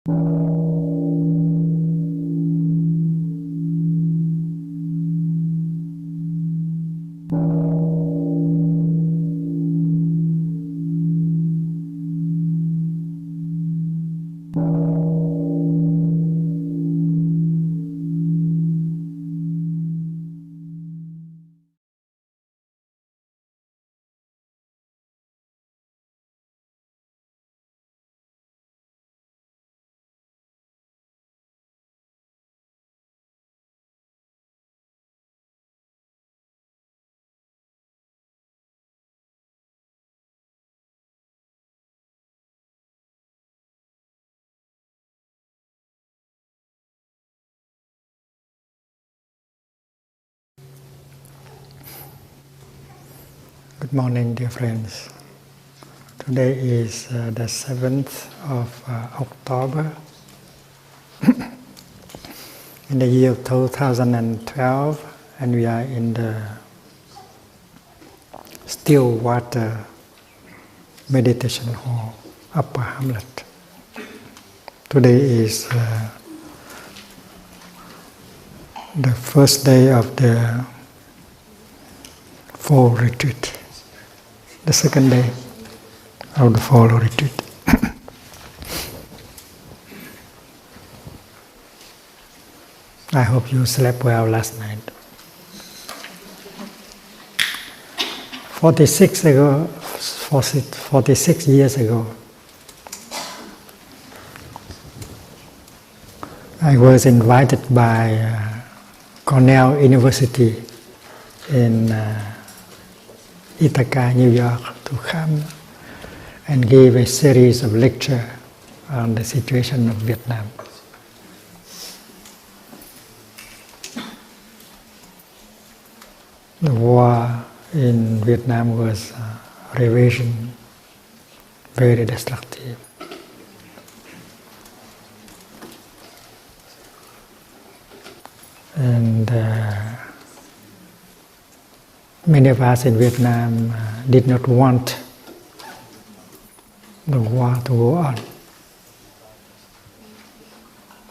Good morning, dear friends. Today is the 7th of October in the year 2012, and we are in the still water meditation hall, Upper Hamlet. Today is the first day of the fall retreat. The second day of the fall retreat. I hope you slept well last night. 46 years ago, I was invited by Cornell University in Ithaca, New York, to come and give a series of lectures on the situation of Vietnam. The war in Vietnam was ravaging, very destructive. And many of us in Vietnam did not want the war to go on.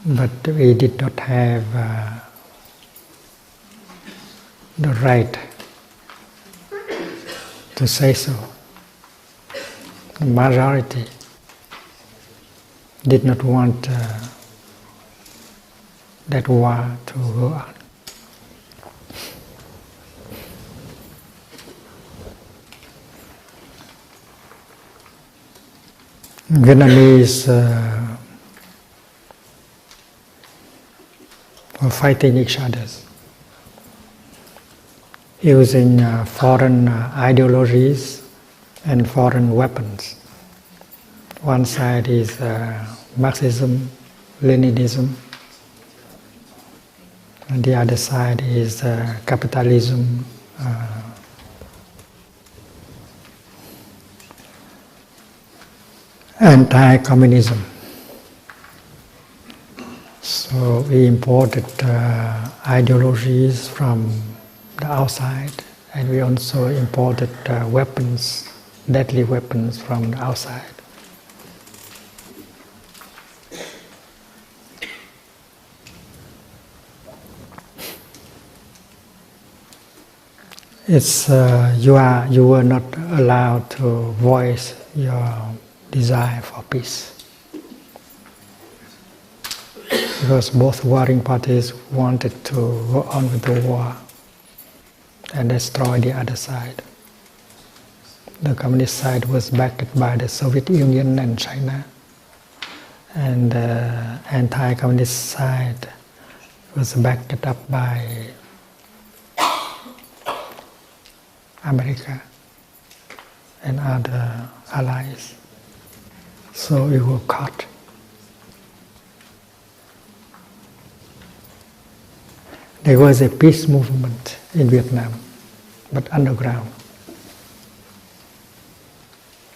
But we did not have the right to say so. The majority did not want that war to go on. Vietnamese were fighting each other, using foreign ideologies and foreign weapons. One side is Marxism, Leninism, and the other side is capitalism, anti-communism. So we imported ideologies from the outside, and we also imported weapons, deadly weapons from the outside. It's you were not allowed to voice your desire for peace, because both warring parties wanted to go on with the war and destroy the other side. The communist side was backed by the Soviet Union and China, and the anti-communist side was backed up by America and other allies. So we were caught. There was a peace movement in Vietnam, but underground.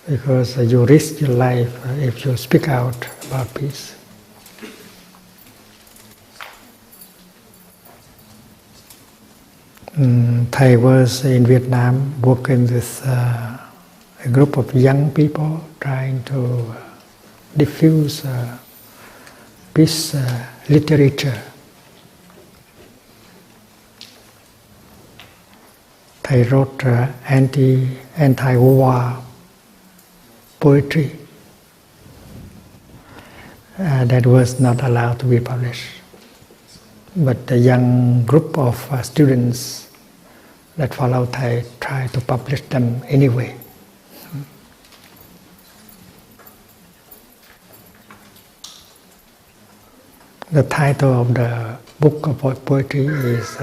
Because you risk your life if you speak out about peace. Thầy was in Vietnam working with a group of young people trying to diffuse peace literature. Thầy wrote anti-war poetry that was not allowed to be published. But the young group of students that followed Thầy tried to publish them anyway. The title of the book of poetry is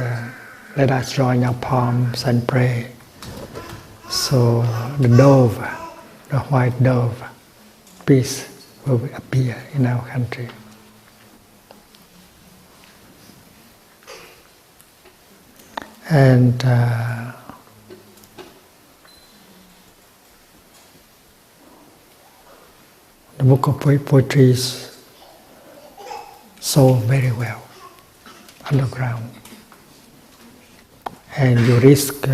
Let Us Join Our Palms and Pray. So the dove, the white dove, peace will appear in our country. And the book of poetry is sold very well underground, and you risk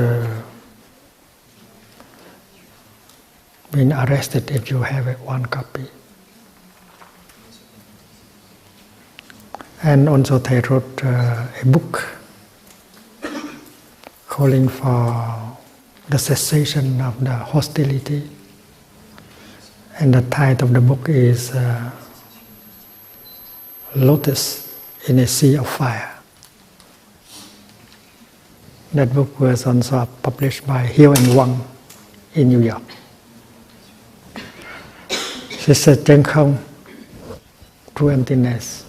being arrested if you have one copy. And also Thầy wrote a book calling for the cessation of the hostility, and the title of the book is Lotus in a Sea of Fire. That book was also published by Hieu and Wang in New York. Sister Chân Không, True Emptiness,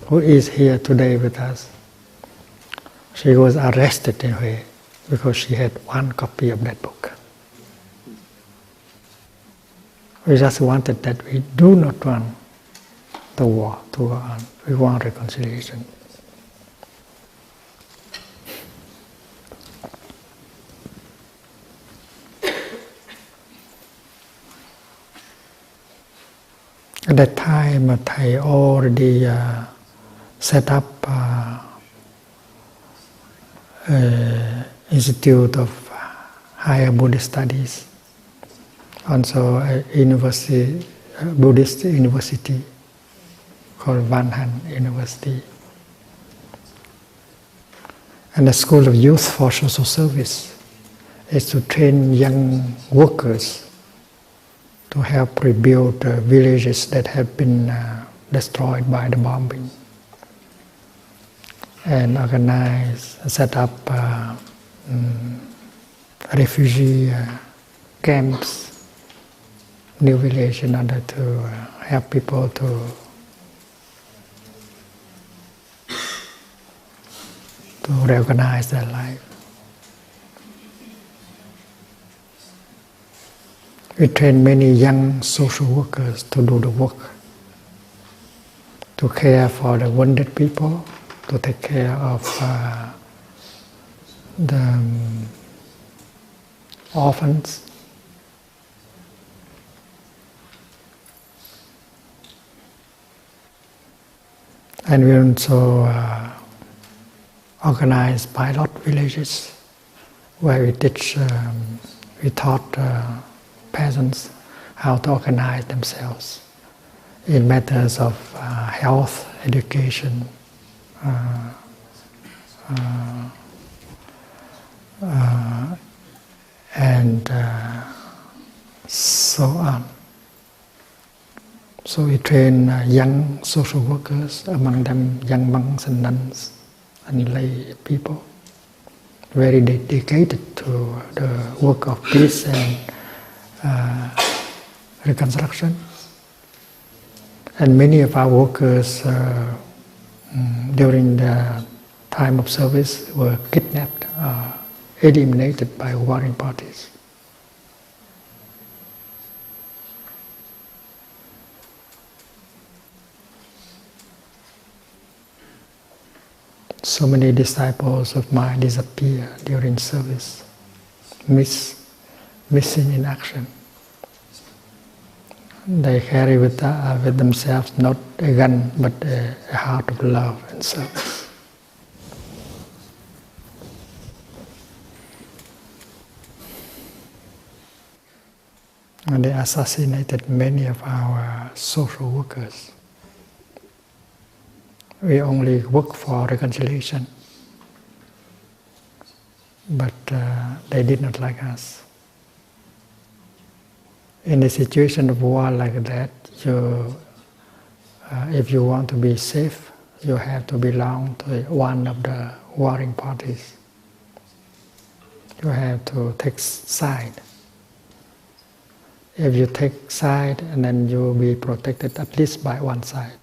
who is here today with us, she was arrested in Hue because she had one copy of that book. We just wanted that we do not want the war to go on. We want reconciliation. At that time, Thầy already set up Institute of Higher Buddhist Studies, also a university, Buddhist university called Van Han University, and the School of Youth for Social Service is to train young workers to help rebuild villages that have been destroyed by the bombing, and organize, set up refugee camps, new village, in order to help people to reorganize their life. We train many young social workers to do the work, to care for the wounded people, to take care of the orphans. And we also organize pilot villages where we teach, we taught peasants how to organize themselves in matters of health, education, and so on. So we train young social workers, among them young monks and nuns and lay people, very dedicated to the work of peace and reconstruction. And many of our workers during the time of service were kidnapped, eliminated by warring parties. So many disciples of mine disappear during service, missing in action. They carry with themselves not a gun, but a heart of love and service. And they assassinated many of our social workers. We only work for reconciliation. But they did not like us. In a situation of war like that, if you want to be safe, you have to belong to one of the warring parties. You have to take side. If you take side, and then you will be protected at least by one side.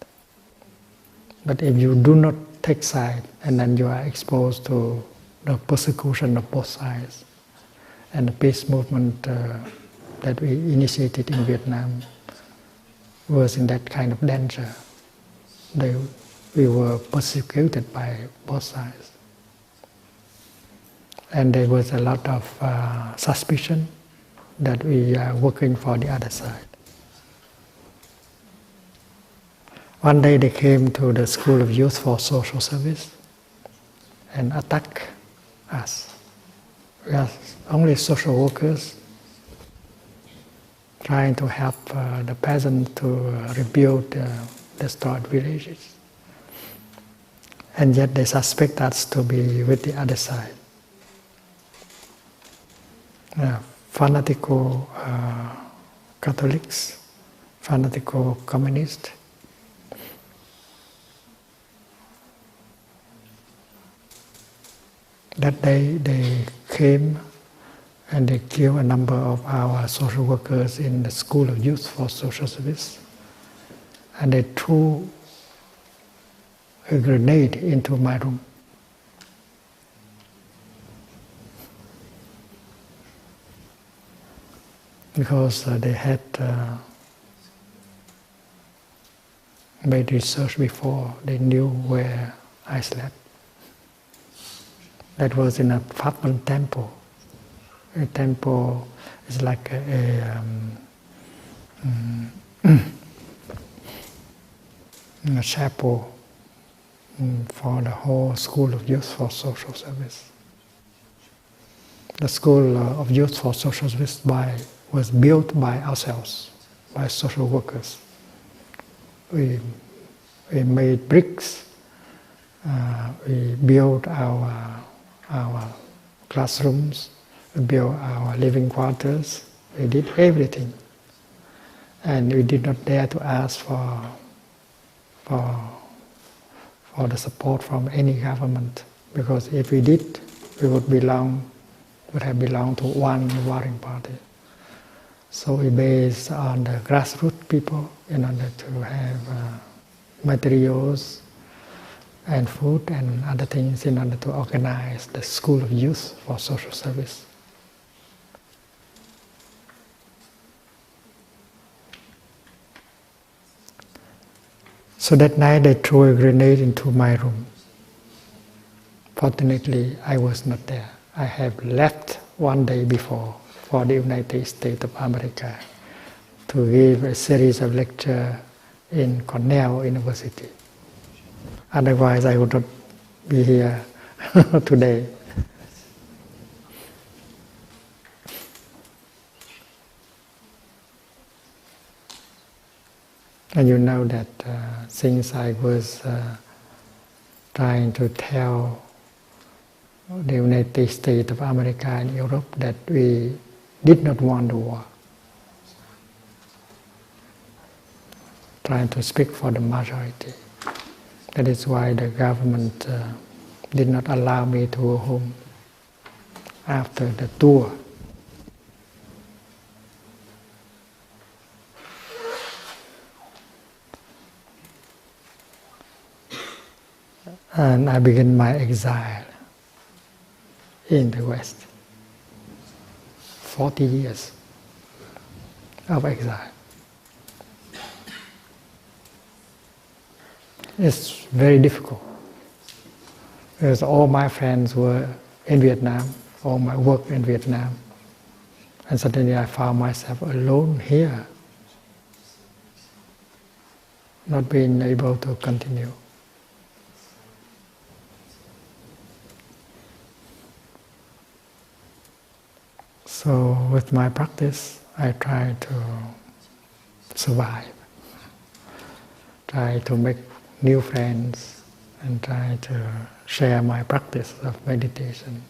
But if you do not take side, and then you are exposed to the persecution of both sides, and the peace movement that we initiated in Vietnam was in that kind of danger. We were persecuted by both sides. And there was a lot of suspicion that we are working for the other side. One day they came to the School of Youth for Social Service and attacked us. We are only social workers trying to help the peasants to rebuild destroyed villages. And yet they suspect us to be with the other side. Fanatical Catholics, fanatical communists. That day they came and they killed a number of our social workers in the School of Youth for Social Service. And they threw a grenade into my room. Because they had made research before, they knew where I slept. That was in a Pháp Môn temple. A temple is like a chapel for the whole School of Youth for Social Service. The School of Youth for Social Service was built by ourselves, by social workers. We made bricks, we built our classrooms, we built our living quarters, we did everything. And we did not dare to ask for the support from any government, because if we did, we would have belonged to one warring party. So we based on the grassroots people in order to have materials and food and other things in order to organize the School of Youth for Social Service. So that night they threw a grenade into my room. Fortunately, I was not there. I have left one day before for the United States of America to give a series of lectures in Cornell University. Otherwise, I would not be here today. And you know that since I was trying to tell the United States of America and Europe that we did not want the war, trying to speak for the majority. That is why the government did not allow me to go home after the tour. And I began my exile in the West. 40 years of exile. It's very difficult, because all my friends were in Vietnam, all my work in Vietnam, and suddenly I found myself alone here, not being able to continue. So with my practice, I try to survive, try to make new friends, and try to share my practice of meditation.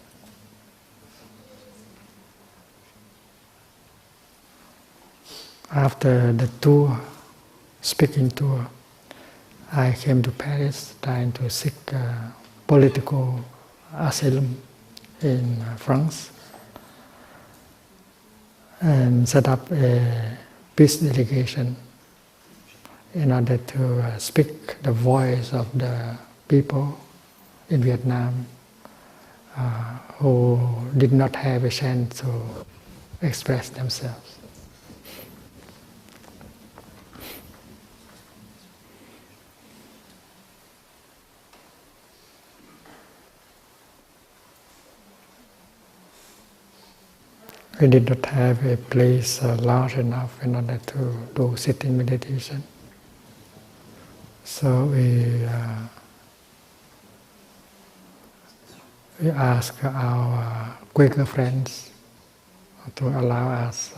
After the tour, speaking tour, I came to Paris trying to seek political asylum in France and set up a peace delegation in order to speak the voice of the people in Vietnam who did not have a chance to express themselves. We did not have a place large enough in order to do sitting meditation. So we asked our Quaker friends to allow us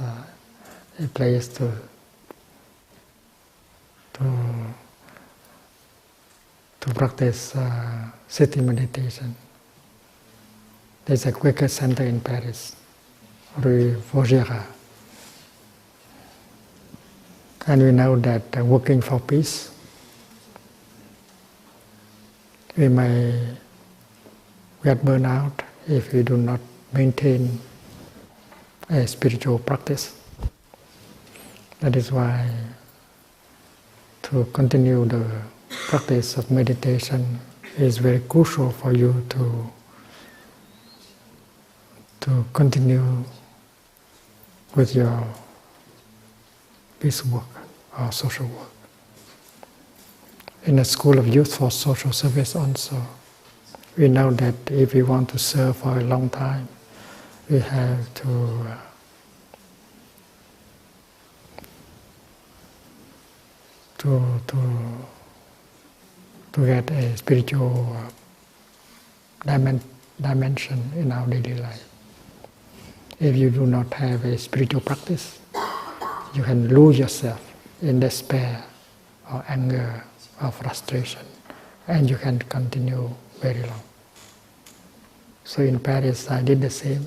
a place to practice sitting meditation. There's a Quaker center in Paris, Rue Vaugirard. And we know that working for peace, we may get burned out if we do not maintain a spiritual practice. That is why to continue the practice of meditation is very crucial for you to continue with your peace work or social work. In the School of Youth for Social Service also, we know that if we want to serve for a long time, we have to get a spiritual dimension in our daily life. If you do not have a spiritual practice, you can lose yourself in despair or anger or frustration, and you can continue very long. So in Paris, I did the same,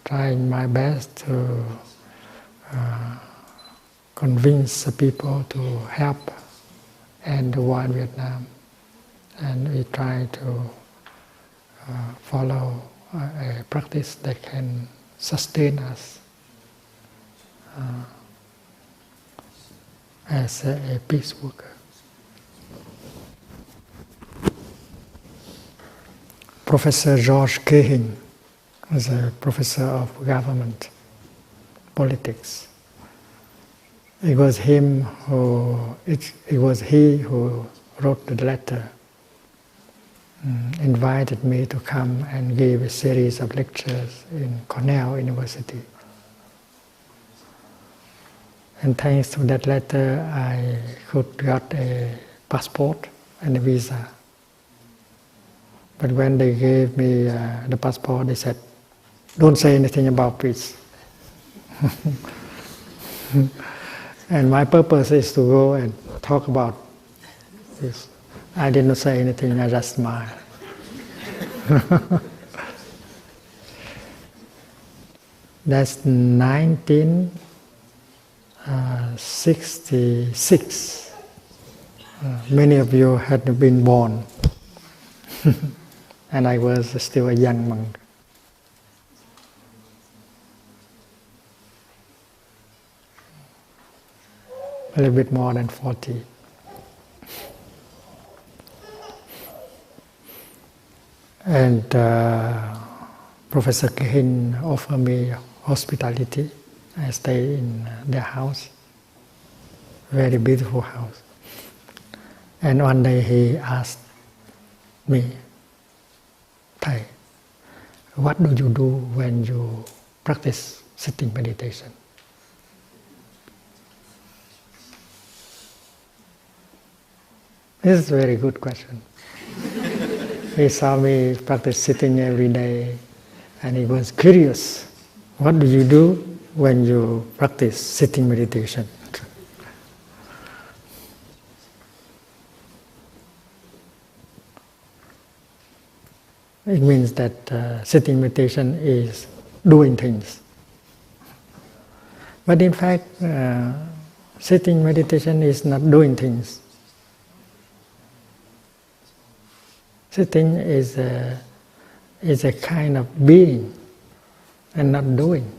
trying my best to convince the people to help end the war in Vietnam, and we try to follow a practice that can sustain us as a peace worker. Professor George Cahin was a professor of government politics. It was he who wrote the letter, invited me to come and give a series of lectures in Cornell University. And thanks to that letter, I could get a passport and a visa. But when they gave me the passport, they said, "Don't say anything about peace." And my purpose is to go and talk about this. I did not say anything, I just smiled. That's 1966. Many of you had been born. And I was still a young monk. A little bit more than 40. And Professor Cahin offered me hospitality. I stayed in their house, very beautiful house. And one day he asked me, "Thầy, what do you do when you practice sitting meditation?" This is a very good question. He saw me practice sitting every day, and he was curious. What do you do when you practice sitting meditation? It means that sitting meditation is doing things. But in fact, sitting meditation is not doing things. Sitting is a kind of being and not doing.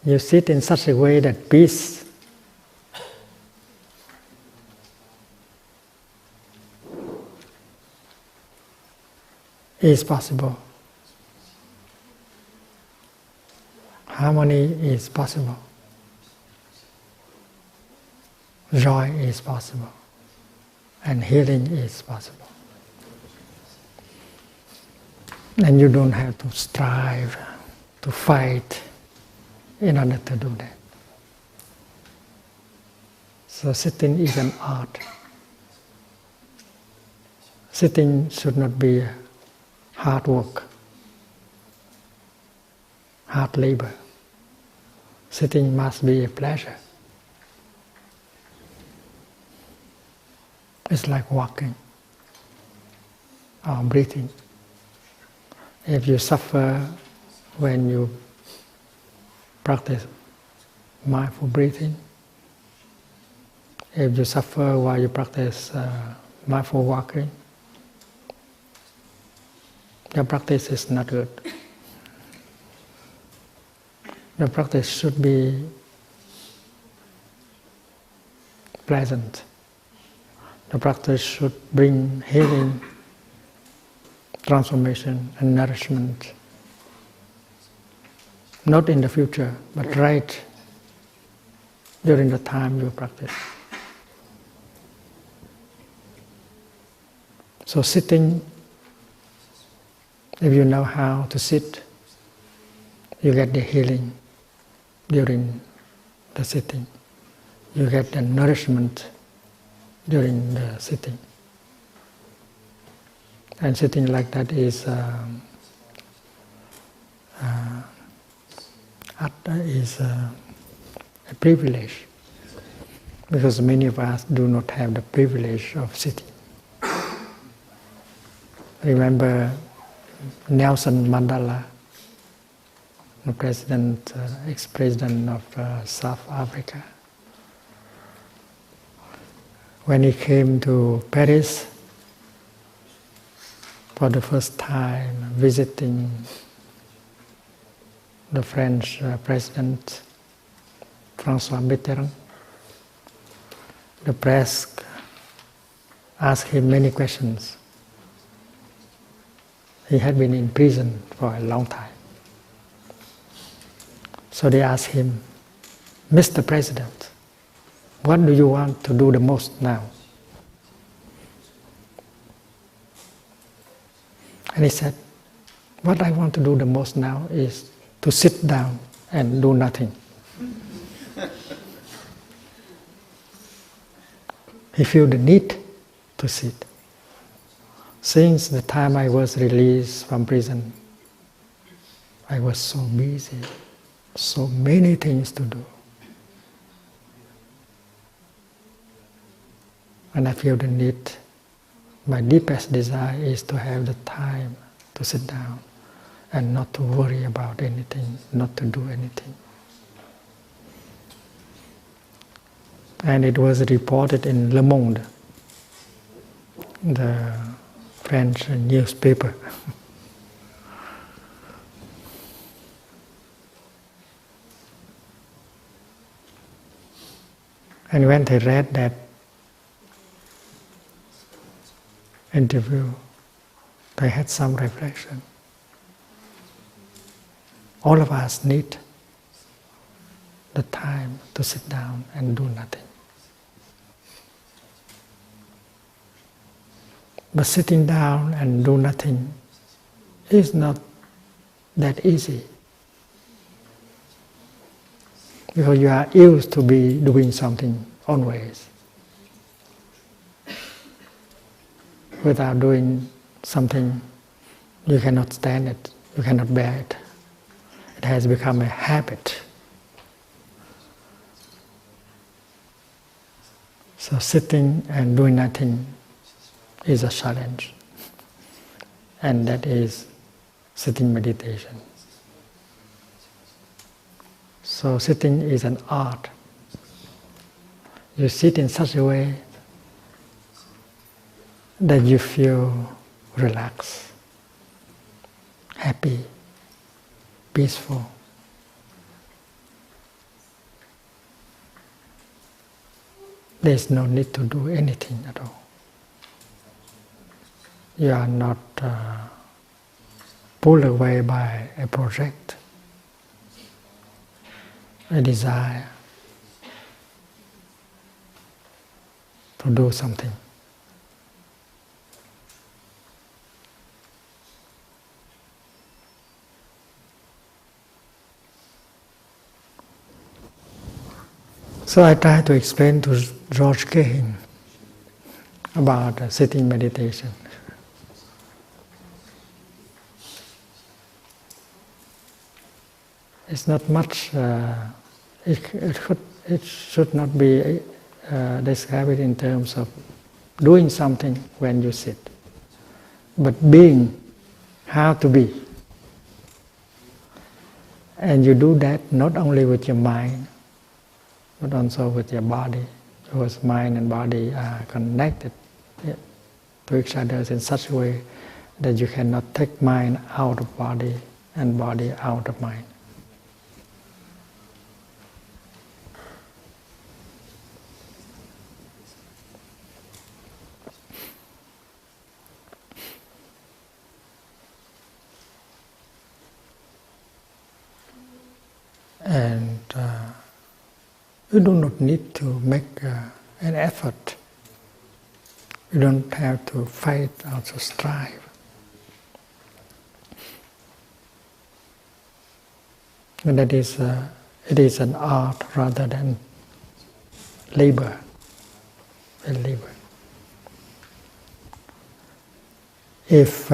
You sit in such a way that peace is possible. Harmony is possible. Joy is possible. And healing is possible. And you don't have to strive, to fight in order to do that. So sitting is an art. Sitting should not be hard work, hard labor. Sitting must be a pleasure. It's like walking or breathing. If you suffer when you practice mindful breathing, if you suffer while you practice mindful walking, your practice is not good. Your practice should be pleasant. The practice should bring healing, transformation and nourishment. Not in the future, but right during the time you practice. So sitting, if you know how to sit, you get the healing during the sitting. You get the nourishment during the sitting. And sitting like that is a privilege, because many of us do not have the privilege of sitting. Remember Nelson Mandela, the president, ex-president of South Africa. When he came to Paris for the first time, visiting the French President François Mitterrand, the press asked him many questions. He had been in prison for a long time. So they asked him, "Mr. President, what do you want to do the most now?" And he said, "What I want to do the most now is to sit down and do nothing." He felt the need to sit. Since the time I was released from prison, I was so busy, so many things to do. And I feel the need, my deepest desire is to have the time to sit down and not to worry about anything, not to do anything. And it was reported in Le Monde, the French newspaper. And when they read that interview, they had some reflection. All of us need the time to sit down and do nothing. But sitting down and do nothing is not that easy, because you are used to be doing something always. Without doing something, you cannot stand it, you cannot bear it. It has become a habit. So sitting and doing nothing is a challenge. and that is sitting meditation. So sitting is an art. You sit in such a way that you feel relaxed, happy, peaceful. There's no need to do anything at all. You are not pulled away by a project, a desire to do something. So I try to explain to George Cahin about sitting meditation. It's not much, it should not be described in terms of doing something when you sit, but being, how to be. And you do that not only with your mind, but also with your body, because mind and body are connected to each other in such a way that you cannot take mind out of body and body out of mind. And you do not need to make an effort. You don't have to fight or to strive. And that is, it is an art rather than labor. A labor. If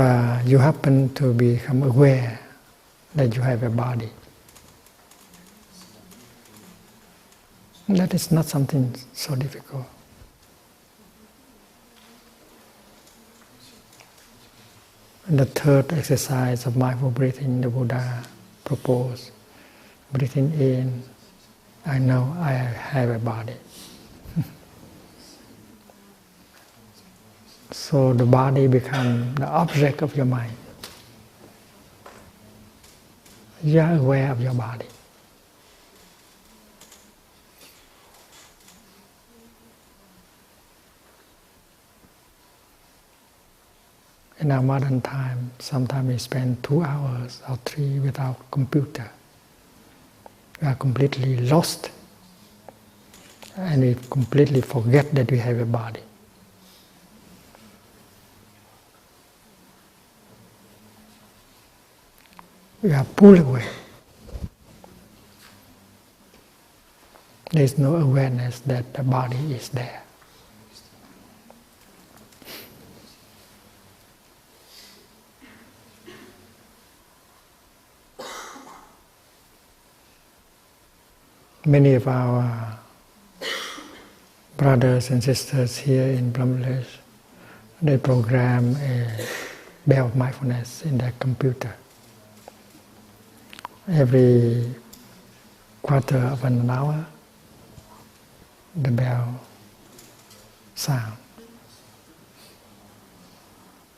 you happen to become aware that you have a body, that is not something so difficult. And the third exercise of mindful breathing, the Buddha proposed, breathing in, I know I have a body. So the body becomes the object of your mind. You are aware of your body. In our modern time, sometimes we spend 2 hours or 3 without computer. We are completely lost, and we completely forget that we have a body. We are pulled away. There is no awareness that the body is there. Many of our brothers and sisters here in Plum Village, they program a bell of mindfulness in their computer. Every quarter of an hour, the bell sound.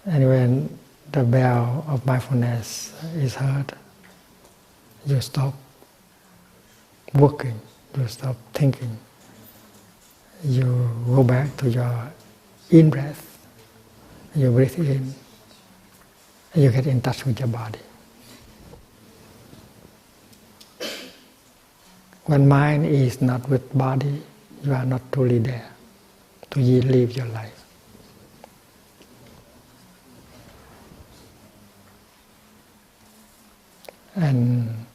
And when the bell of mindfulness is heard, you stop working, you stop thinking, you go back to your in-breath, you breathe in, and you get in touch with your body. When mind is not with body, you are not truly there to live your life. And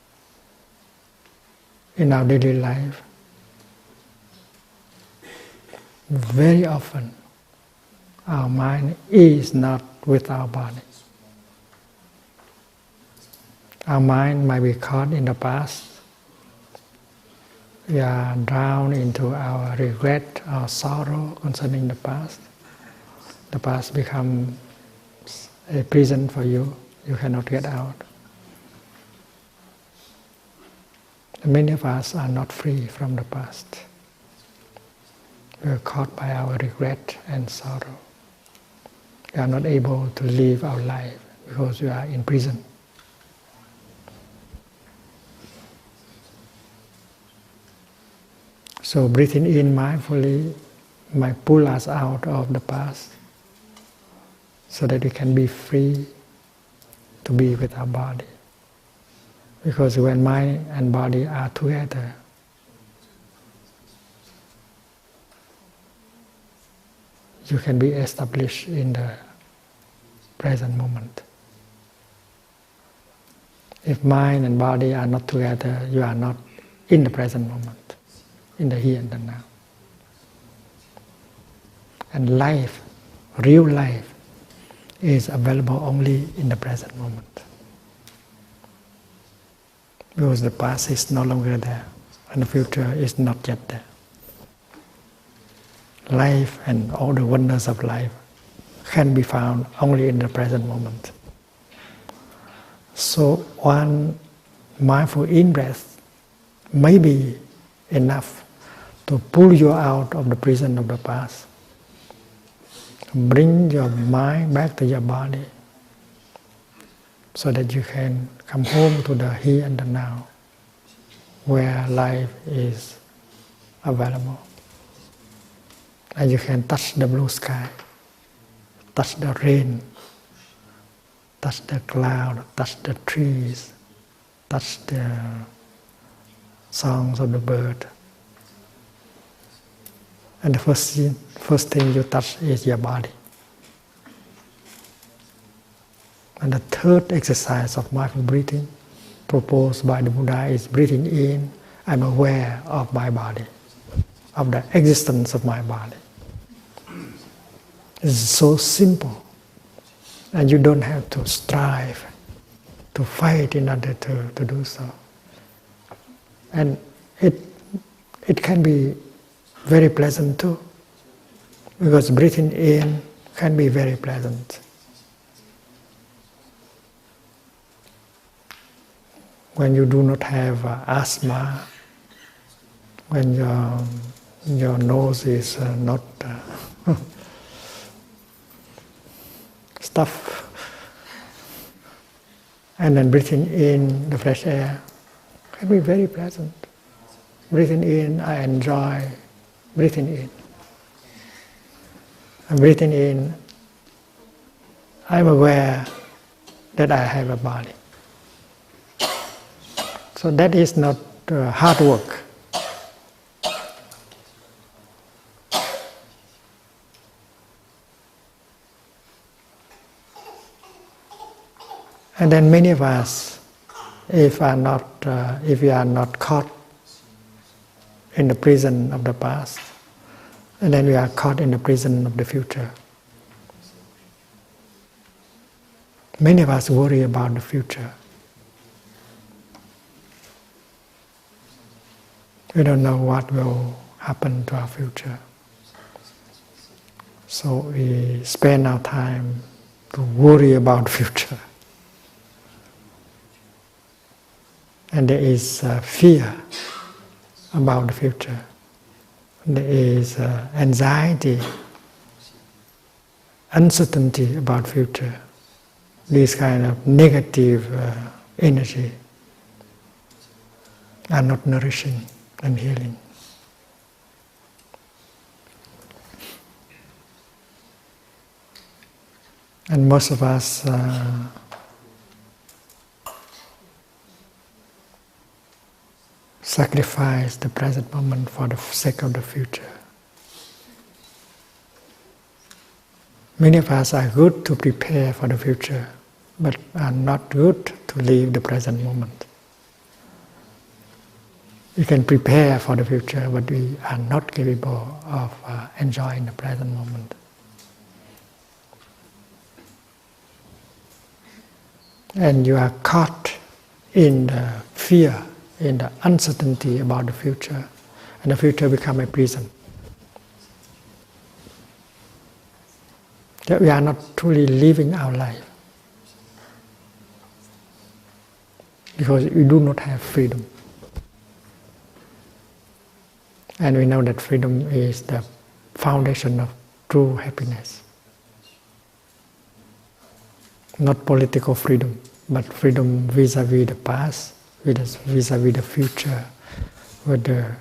in our daily life, very often our mind is not with our body. Our mind might be caught in the past. We are drowned into our regret, our sorrow concerning the past. The past becomes a prison for you. You cannot get out. Many of us are not free from the past. We are caught by our regret and sorrow. We are not able to live our life because we are in prison. So breathing in mindfully might pull us out of the past so that we can be free to be with our body. Because when mind and body are together, you can be established in the present moment. If mind and body are not together, you are not in the present moment, in the here and the now. And life, real life, is available only in the present moment. Because the past is no longer there, and the future is not yet there. Life and all the wonders of life can be found only in the present moment. So one mindful in-breath may be enough to pull you out of the prison of the past. Bring your mind back to your body so that you can come home to the here and the now, where life is available. And you can touch the blue sky, touch the rain, touch the cloud, touch the trees, touch the songs of the bird. And the first thing you touch is your body. And the third exercise of mindful breathing proposed by the Buddha is breathing in, I'm aware of my body, of the existence of my body. It's so simple, and you don't have to strive, to fight in order to do so. And it can be very pleasant too, because breathing in can be very pleasant. When you do not have asthma, when your nose is not stuffed, and then breathing in the fresh air can be very pleasant. Breathing in, I enjoy breathing in. And breathing in, I'm aware that I have a body. So that is not hard work. And then many of us, if we are not caught in the prison of the past, and then we are caught in the prison of the future. Many of us worry about the future. We don't know what will happen to our future. So we spend our time to worry about the future. And there is fear about the future. There is anxiety, uncertainty about the future. This kind of negative energy are not nourishing and healing. And most of us sacrifice the present moment for the sake of the future. Many of us are good to prepare for the future, but are not good to live the present moment. We can prepare for the future, but we are not capable of enjoying the present moment. And you are caught in the fear, in the uncertainty about the future, and the future becomes a prison. That we are not truly living our life. because you do not have freedom. And we know that freedom is the foundation of true happiness. Not political freedom, but freedom vis-a-vis the past, vis-a-vis the future, with the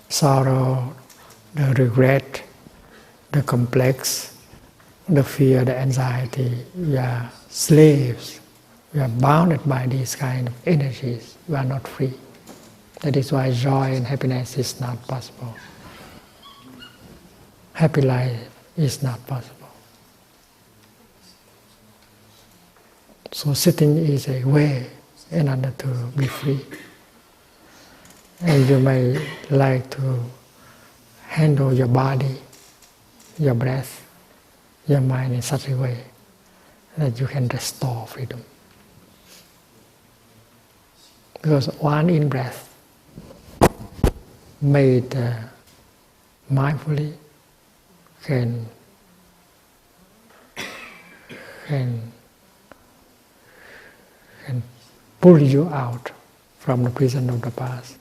sorrow, the regret, the complex, the fear, the anxiety. We are slaves. We are bounded by these kind of energies. We are not free. That is why joy and happiness is not possible. Happy life is not possible. So sitting is a way in order to be free. And you may like to handle your body, your breath, your mind in such a way that you can restore freedom. Because one in-breath made mindfully can pull you out from the prison of the past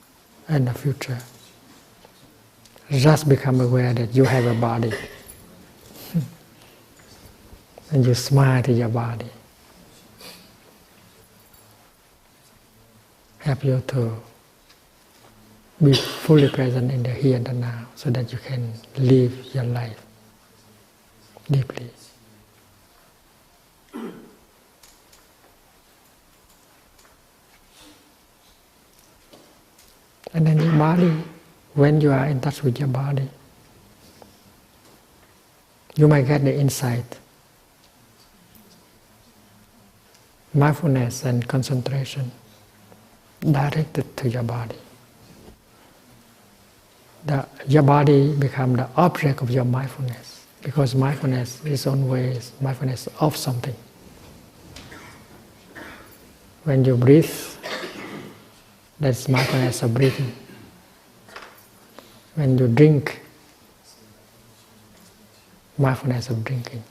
and the future. Just become aware that you have a body. And you smile to your body. Help you to be fully present in the here and the now, so that you can live your life deeply. And then your body, when you are in touch with your body, you might get the insight. Mindfulness and concentration directed to your body. Your body becomes the object of your mindfulness, because mindfulness is always mindfulness of something. When you breathe, that's mindfulness of breathing. When you drink, mindfulness of drinking.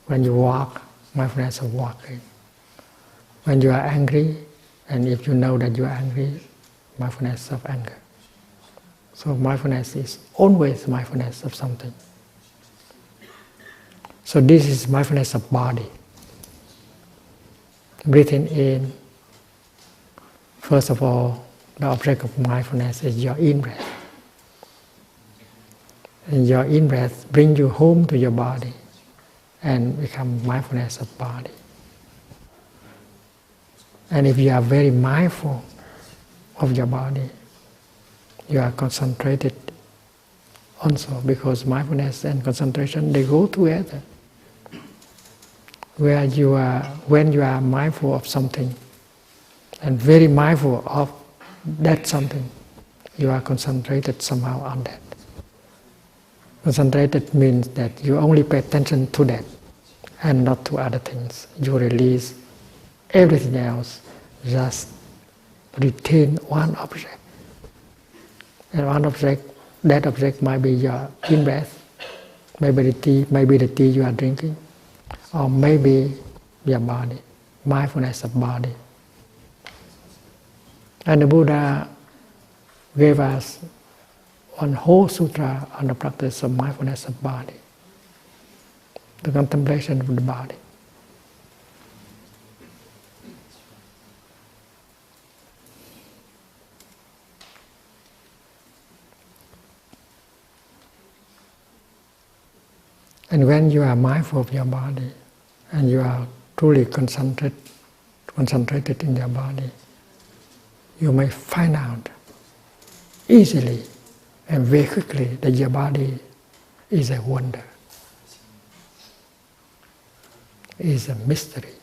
When you walk, mindfulness of walking. When you are angry, and if you know that you are angry, mindfulness of anger. So mindfulness is always mindfulness of something. So this is mindfulness of body. Breathing in, first of all, the object of mindfulness is your in-breath. And your in-breath brings you home to your body and become mindfulness of body. And if you are very mindful of your body, you are concentrated also, because mindfulness and concentration, they go together. When you are mindful of something and very mindful of that something, you are concentrated somehow on that. Concentrated means that you only pay attention to that and not to other things. You release everything else, just retain one object. And one object, that object might be your in-breath, maybe the tea you are drinking, or maybe your body, mindfulness of body. And the Buddha gave us one whole sutra on the practice of mindfulness of body, the contemplation of the body. And when you are mindful of your body, and you are truly concentrated in your body, you may find out easily and very quickly that your body is a wonder, is a mystery.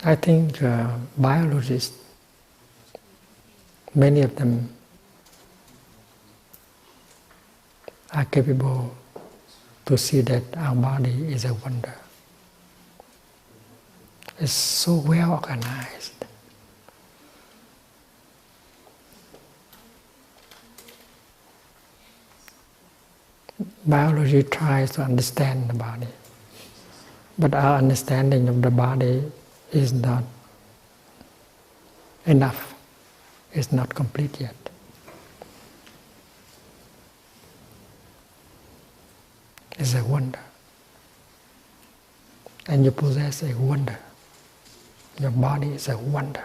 I think biologists, many of them are capable to see that our body is a wonder. It's so well organized. Biology tries to understand the body, But our understanding of the body is not enough, it's not complete yet. It's a wonder. And you possess a wonder. Your body is a wonder.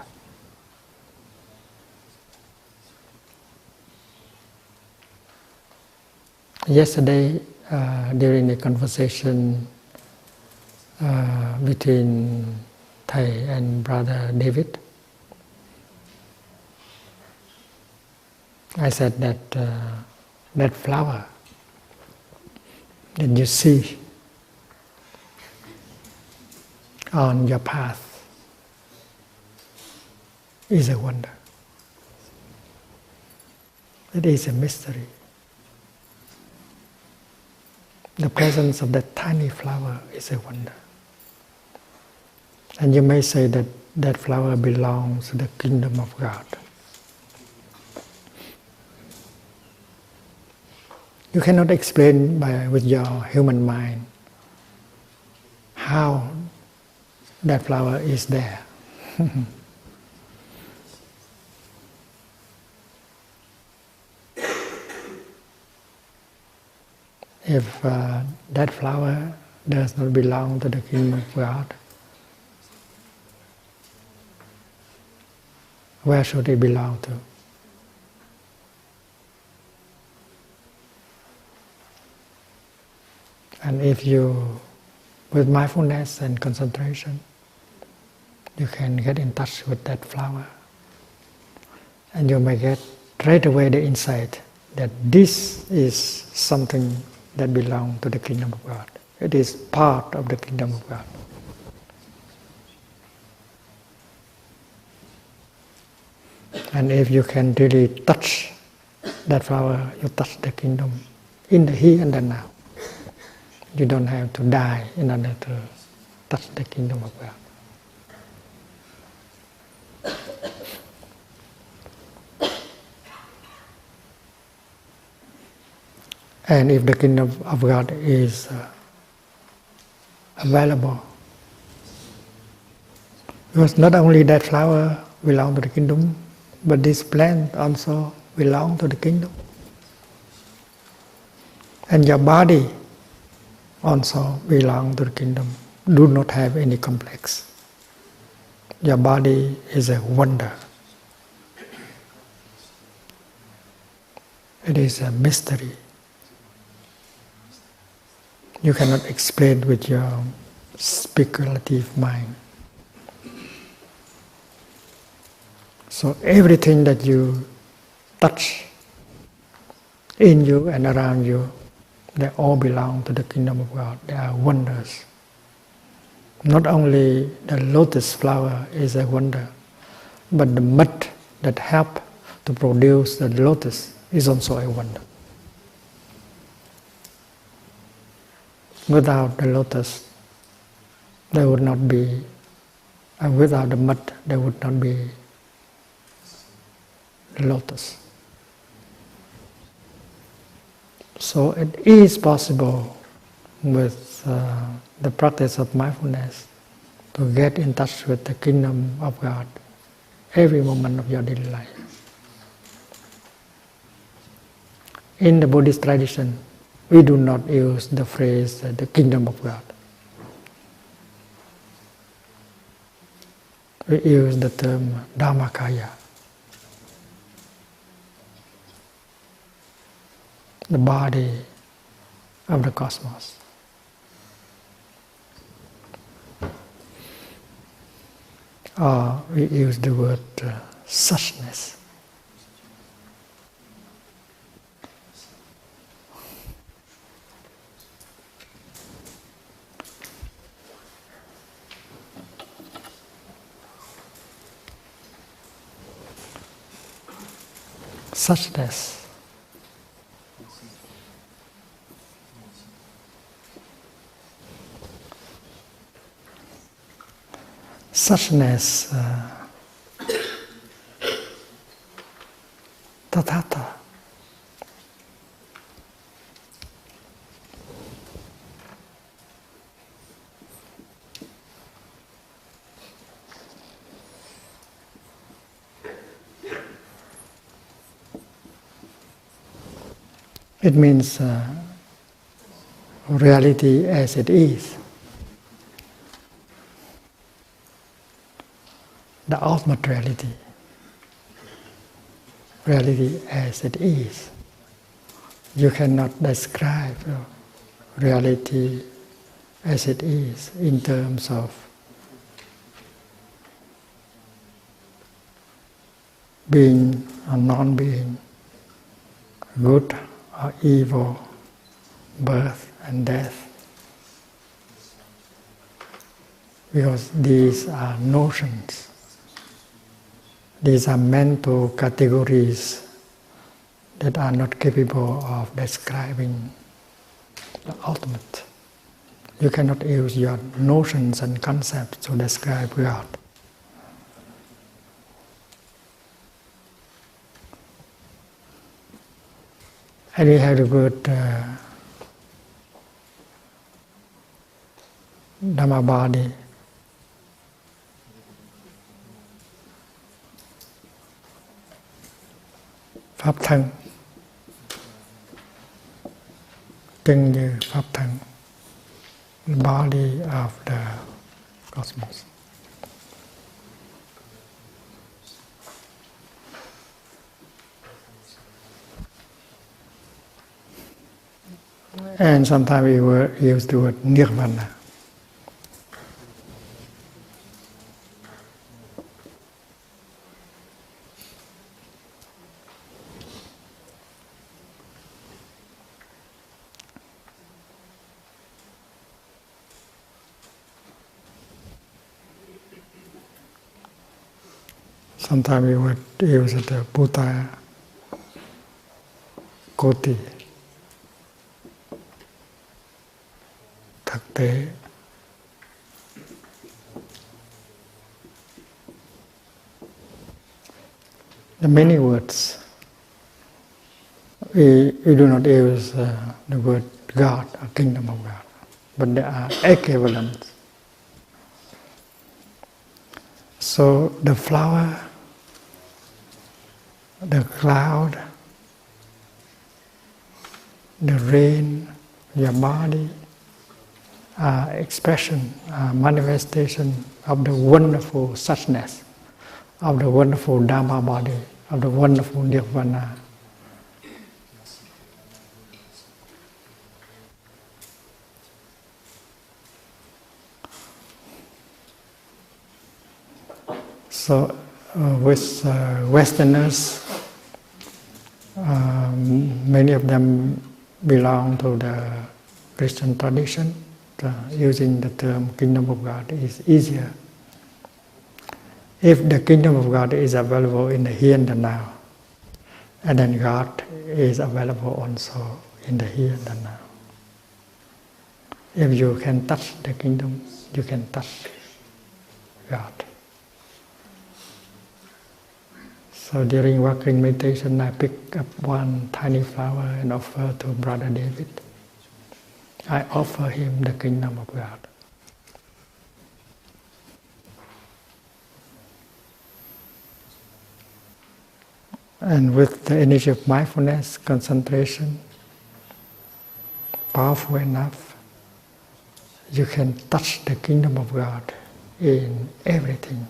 Yesterday, during a conversation between Thầy and Brother David, I said that that flower that you see on your path is a wonder. It is a mystery. The presence of that tiny flower is a wonder. And you may say that that flower belongs to the kingdom of God. You cannot explain with your human mind how that flower is there. If that flower does not belong to the kingdom of God, where should it belong to? And if you, with mindfulness and concentration, you can get in touch with that flower, and you may get right away the insight that this is something that belongs to the kingdom of God. It is part of the kingdom of God. And if you can really touch that flower, you touch the kingdom in the here and the now. You don't have to die in order to touch the kingdom of God. And if the kingdom of God is available, because not only that flower belongs to the kingdom, but this plant also belongs to the kingdom. And your body also belongs to the kingdom. Do not have any complex. Your body is a wonder. It is a mystery. You cannot explain with your speculative mind. So everything that you touch in you and around you, they all belong to the kingdom of God. They are wonders. Not only the lotus flower is a wonder, but the mud that helps to produce the lotus is also a wonder. Without the lotus, there would not be, and without the mud, there would not be the lotus. So it is possible with the practice of mindfulness to get in touch with the kingdom of God every moment of your daily life. In the Buddhist tradition, we do not use the phrase the kingdom of God. We use the term Dhammakaya, the body of the cosmos. Or we use the word suchness. Suchness. Suchness, tathata. It means reality as it is. The ultimate reality. Reality as it is. You cannot describe reality as it is in terms of being or non-being, good or evil, birth and death. Because these are notions. These are mental categories that are not capable of describing the ultimate. You cannot use your notions and concepts to describe God. And we have a good Dhamma body. Pháp thân. Chân như Pháp thân. The body of the cosmos. And sometimes we use the word nirvana. Sometimes we would use the Buddha Koti. Thực tế. The many words. We do not use the word God or kingdom of God, but they are equivalent. So the flower, the cloud, the rain, your body are expression, manifestation of the wonderful suchness, of the wonderful Dhamma body, of the wonderful Nirvana. So with Westerners, many of them belong to the Christian tradition. Using the term kingdom of God is easier. If the kingdom of God is available in the here and the now, and then God is available also in the here and the now. If you can touch the kingdom, you can touch God. So during walking meditation, I picked up one tiny flower and offered to Brother David. I offer him the kingdom of God. And with the energy of mindfulness, concentration, powerful enough, you can touch the kingdom of God in everything.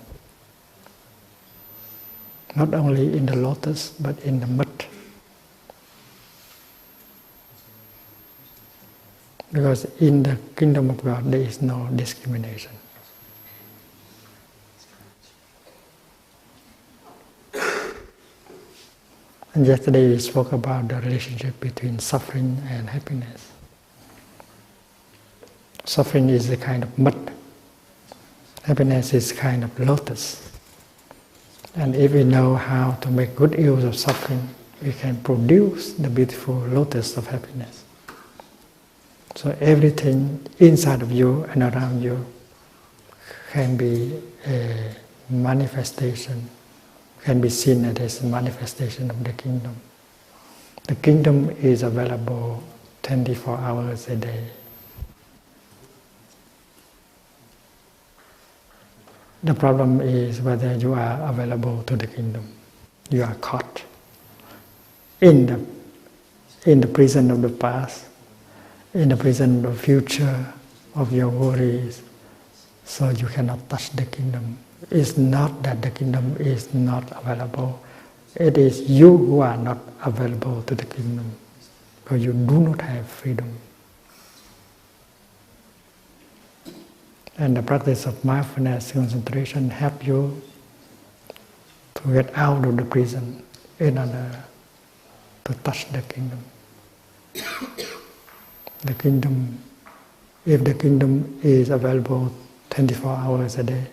Not only in the lotus, but in the mud. Because in the kingdom of God, there is no discrimination. And yesterday we spoke about the relationship between suffering and happiness. Suffering is a kind of mud. Happiness is a kind of lotus. And if we know how to make good use of suffering, we can produce the beautiful lotus of happiness. So everything inside of you and around you can be a manifestation, can be seen as a manifestation of the kingdom. The kingdom is available 24 hours a day. The problem is whether you are available to the kingdom. You are caught in the in the prison of the past, in the prison of the future of your worries, so you cannot touch the kingdom. It's not that the kingdom is not available. It is you who are not available to the kingdom, because you do not have freedom. And the practice of mindfulness concentration help you to get out of the prison in order to touch the kingdom. The kingdom, if the kingdom is available 24 hours a day,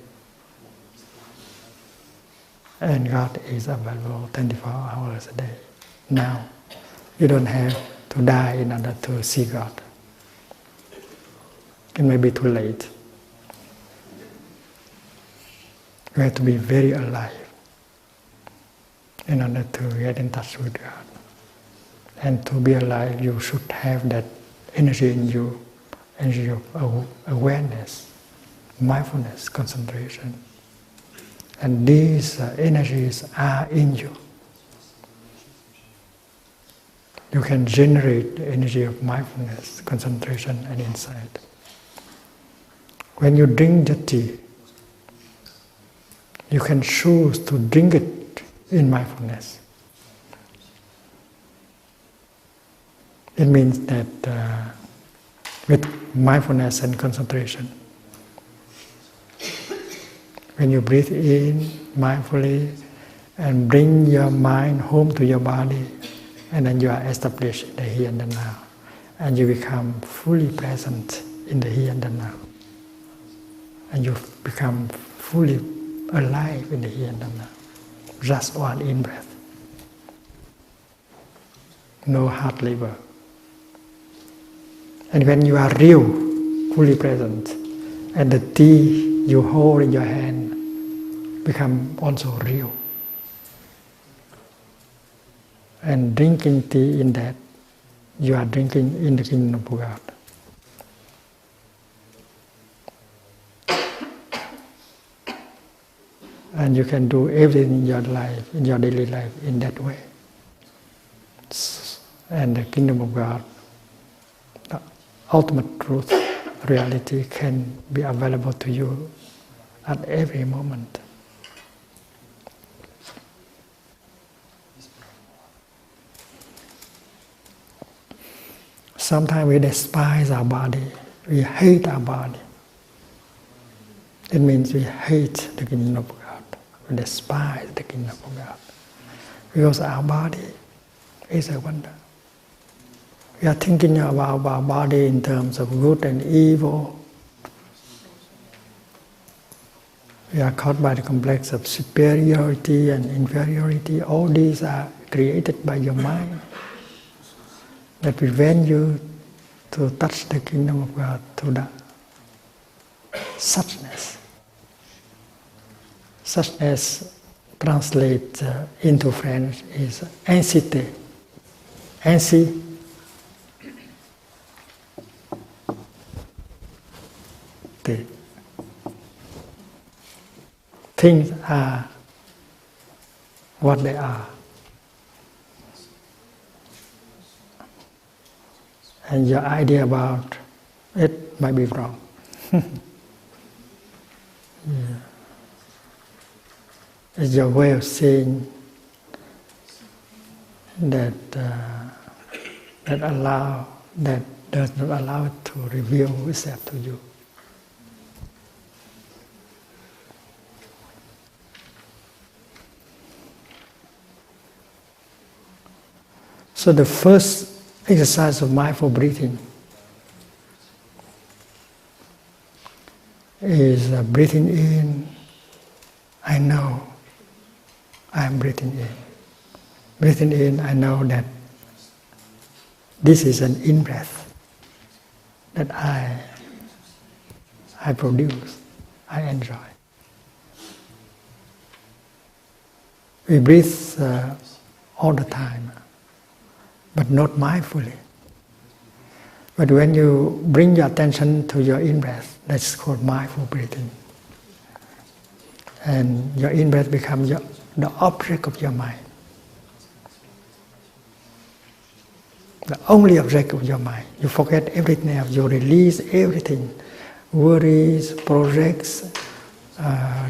and God is available 24 hours a day, now you don't have to die in order to see God. It may be too late. You have to be very alive in order to get in touch with God. And to be alive, you should have that energy in you, energy of awareness, mindfulness, concentration. And these energies are in you. You can generate the energy of mindfulness, concentration, and insight. When you drink the tea, you can choose to drink it in mindfulness. It means that with mindfulness and concentration, when you breathe in mindfully and bring your mind home to your body, and then you are established in the here and the now, and you become fully present in the here and the now, and you become fully alive in the here and the now. Just one in-breath. No hard labor. And when you are real, fully present, and the tea you hold in your hand become also real. And drinking tea in that, you are drinking in the kingdom of God. And you can do everything in your life, in your daily life, in that way. And the kingdom of God, the ultimate truth, reality, can be available to you at every moment. Sometimes we despise our body, we hate our body. It means we hate the kingdom of God. We despise the kingdom of God. Because our body is a wonder. We are thinking about our body in terms of good and evil. We are caught by the complex of superiority and inferiority. All these are created by your mind that prevent you to touch the kingdom of God, to the suchness. Suchness translates into French is incité. Ainsi, things are what they are. And your idea about it might be wrong. Yeah. It's your way of saying that that does not allow it to reveal itself to you. So the first exercise of mindful breathing is breathing in. I know I am breathing in. Breathing in, I know that this is an in-breath that I produce, I enjoy. We breathe all the time, but not mindfully. But when you bring your attention to your in-breath, that's called mindful breathing. And your in-breath becomes the object of your mind. the only object of your mind. You forget everything else. You release everything, worries, projects,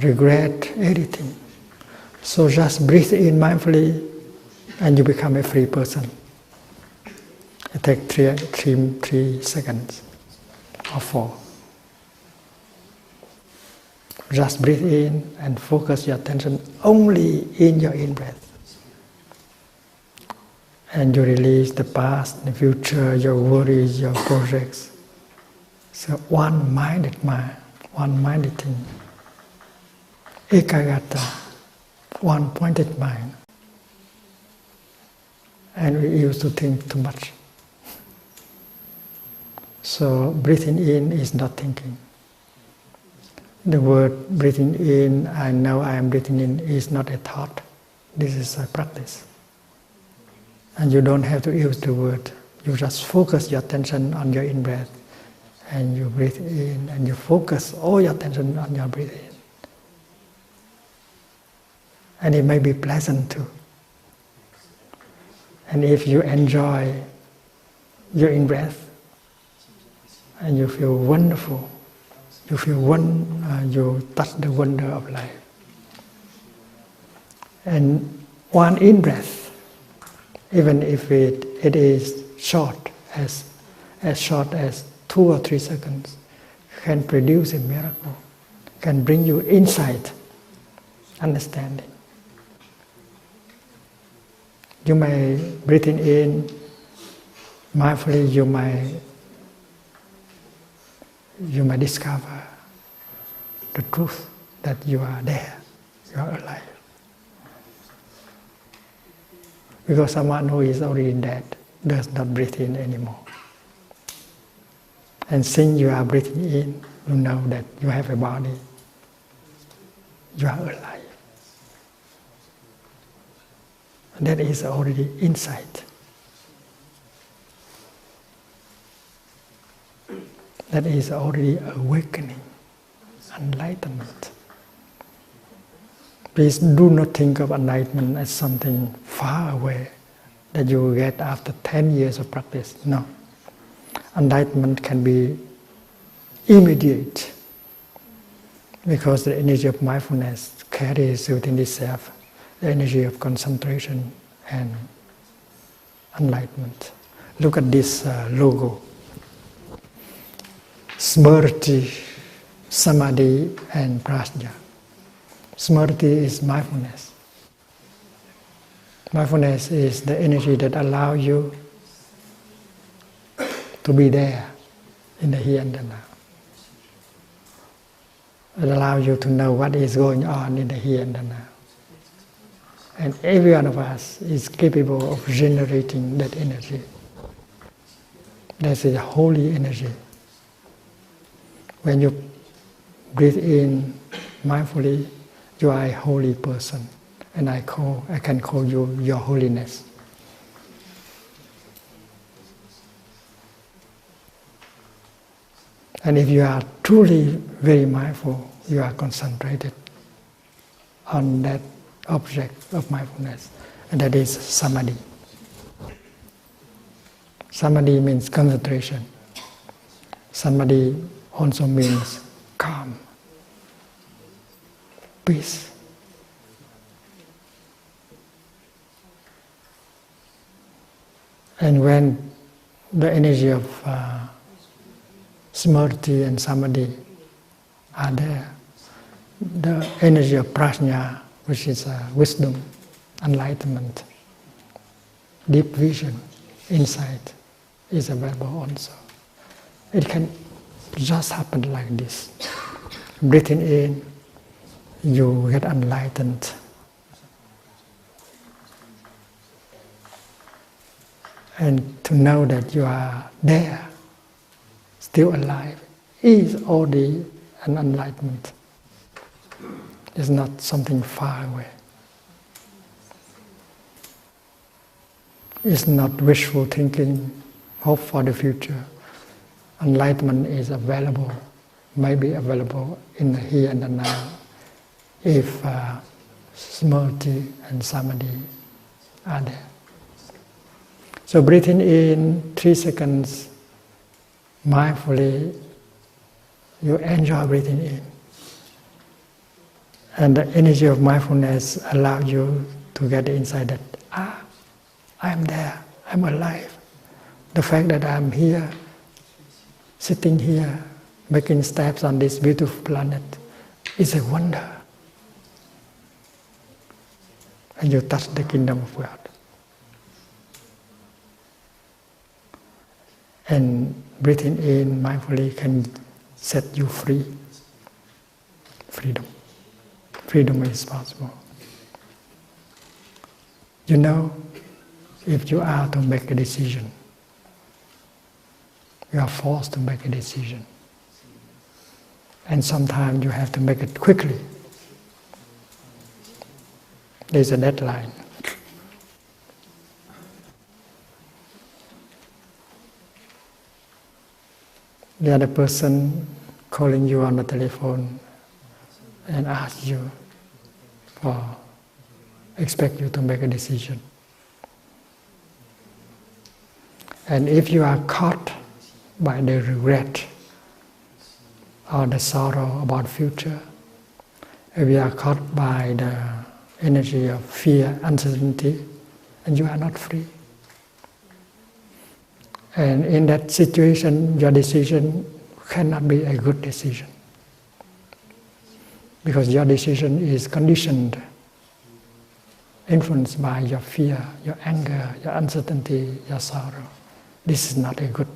regret, everything. So just breathe in mindfully, and you become a free person. It takes 3 seconds or 4. Just breathe in and focus your attention only in your in-breath. And you release the past, the future, your worries, your projects. So one-minded mind, one-minded thing. Ekagata, one-pointed mind. And we used to think too much. So breathing in is not thinking. The word breathing in, I know I am breathing in, is not a thought. This is a practice. And you don't have to use the word. You just focus your attention on your in-breath. And you breathe in, and you focus all your attention on your breathing. And it may be pleasant too. And if you enjoy your in-breath, and you feel wonderful, you you touch the wonder of life. And one in-breath, even if it is short as 2 or 3 seconds, can produce a miracle, can bring you insight, understanding. You may breathing in mindfully. You may discover the truth that you are there, you are alive. Because someone who is already dead does not breathe in anymore. And since you are breathing in, you know that you have a body, you are alive. And that is already insight. That is already awakening, enlightenment. Please do not think of enlightenment as something far away that you will get after 10 years of practice. No. Enlightenment can be immediate, because the energy of mindfulness carries within itself the energy of concentration and enlightenment. Look at this logo. Smriti, Samadhi and Prajna. Smriti is mindfulness. Mindfulness is the energy that allows you to be there in the here and the now. It allows you to know what is going on in the here and the now. And every one of us is capable of generating that energy. That is a holy energy. When you breathe in mindfully, you are a holy person, and I can call you your holiness. And if you are truly very mindful, you are concentrated on that object of mindfulness, and that is samadhi. Samadhi means concentration. Samadhi also means calm, peace. And when the energy of smriti and samadhi are there, the energy of prajna, which is wisdom, enlightenment, deep vision, insight, is available also. It can just happen like this. Breathing in, you get enlightened. And to know that you are there, still alive, is already an enlightenment. It's not something far away. It's not wishful thinking, hope for the future. Enlightenment is available, may be available in the here and the now, if smriti and samadhi are there. So breathing in 3 seconds mindfully, you enjoy breathing in. And the energy of mindfulness allows you to get inside that, I'm there, I'm alive. The fact that I'm here, sitting here, making steps on this beautiful planet is a wonder. And you touch the kingdom of God. And breathing in mindfully can set you free. Freedom. Freedom is possible. You know, if you are to make a decision, you are forced to make a decision. And sometimes you have to make it quickly. There's a deadline. The other person calling you on the telephone and asks you expect you to make a decision. And if you are caught by the regret or the sorrow about future, if you are caught by the energy of fear, uncertainty, and you are not free. And in that situation, your decision cannot be a good decision. Because your decision is conditioned, influenced by your fear, your anger, your uncertainty, your sorrow. This is not a good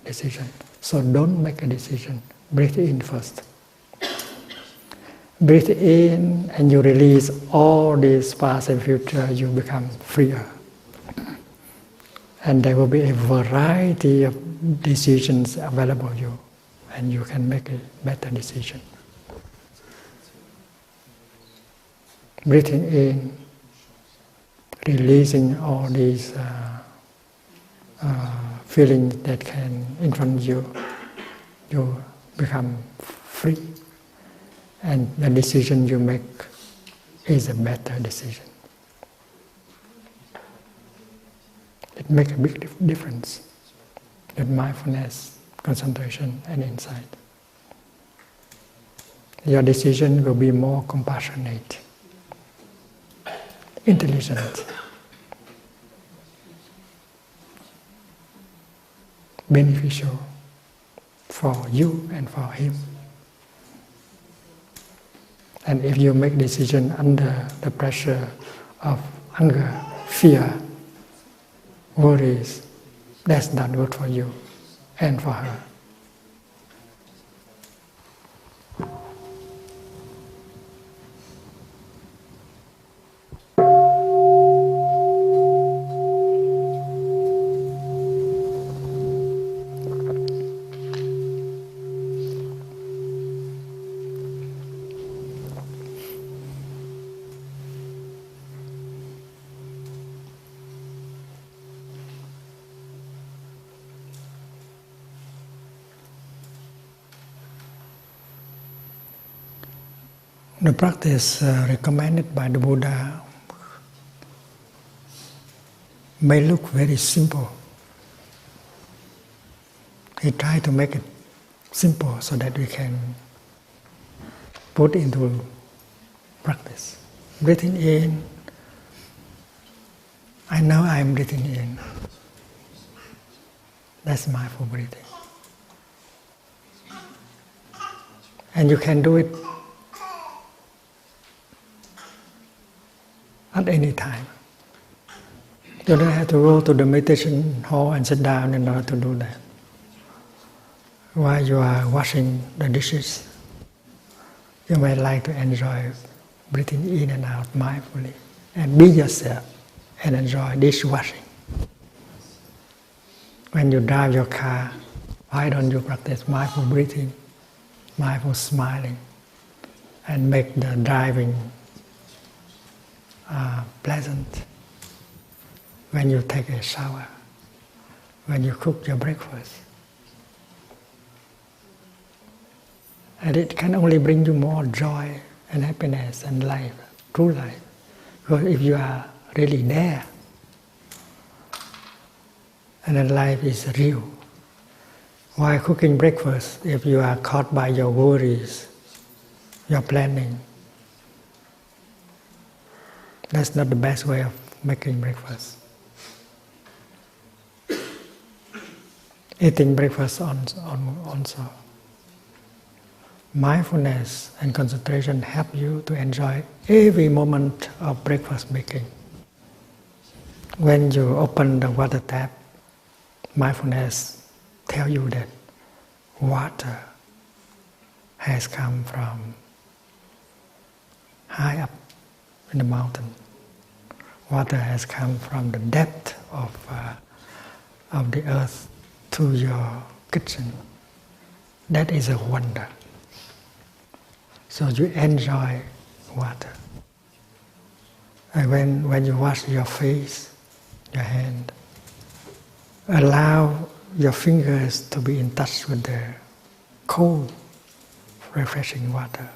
decision. So don't make a decision. Breathe in first. Breathe in and you release all these past and future, you become freer. And there will be a variety of decisions available to you, and you can make a better decision. Breathing in, releasing all these feelings that can influence you, you become free. And the decision you make is a better decision. It makes a big difference with mindfulness, concentration, and insight. Your decision will be more compassionate, intelligent, beneficial for you and for him. And if you make decision under the pressure of anger, fear, worries, that's not good for you and for her. The practice recommended by the Buddha may look very simple. He tried to make it simple so that we can put into practice. Breathing in, I know I am breathing in. That's mindful breathing. And you can do it at any time. You don't have to go to the meditation hall and sit down in order to do that. While you are washing the dishes, you might like to enjoy breathing in and out mindfully and be yourself and enjoy dishwashing. When you drive your car, why don't you practice mindful breathing, mindful smiling, and make the driving pleasant? When you take a shower, when you cook your breakfast. And it can only bring you more joy and happiness and life, true life. Because if you are really there, and then life is real. While cooking breakfast, if you are caught by your worries, your planning, that's not the best way of making breakfast. Eating breakfast also. Mindfulness and concentration help you to enjoy every moment of breakfast making. When you open the water tap, mindfulness tells you that water has come from high up in the mountain. Water has come from the depth of the earth to your kitchen. That is a wonder. So you enjoy water. And when you wash your face, your hand, allow your fingers to be in touch with the cold, refreshing water.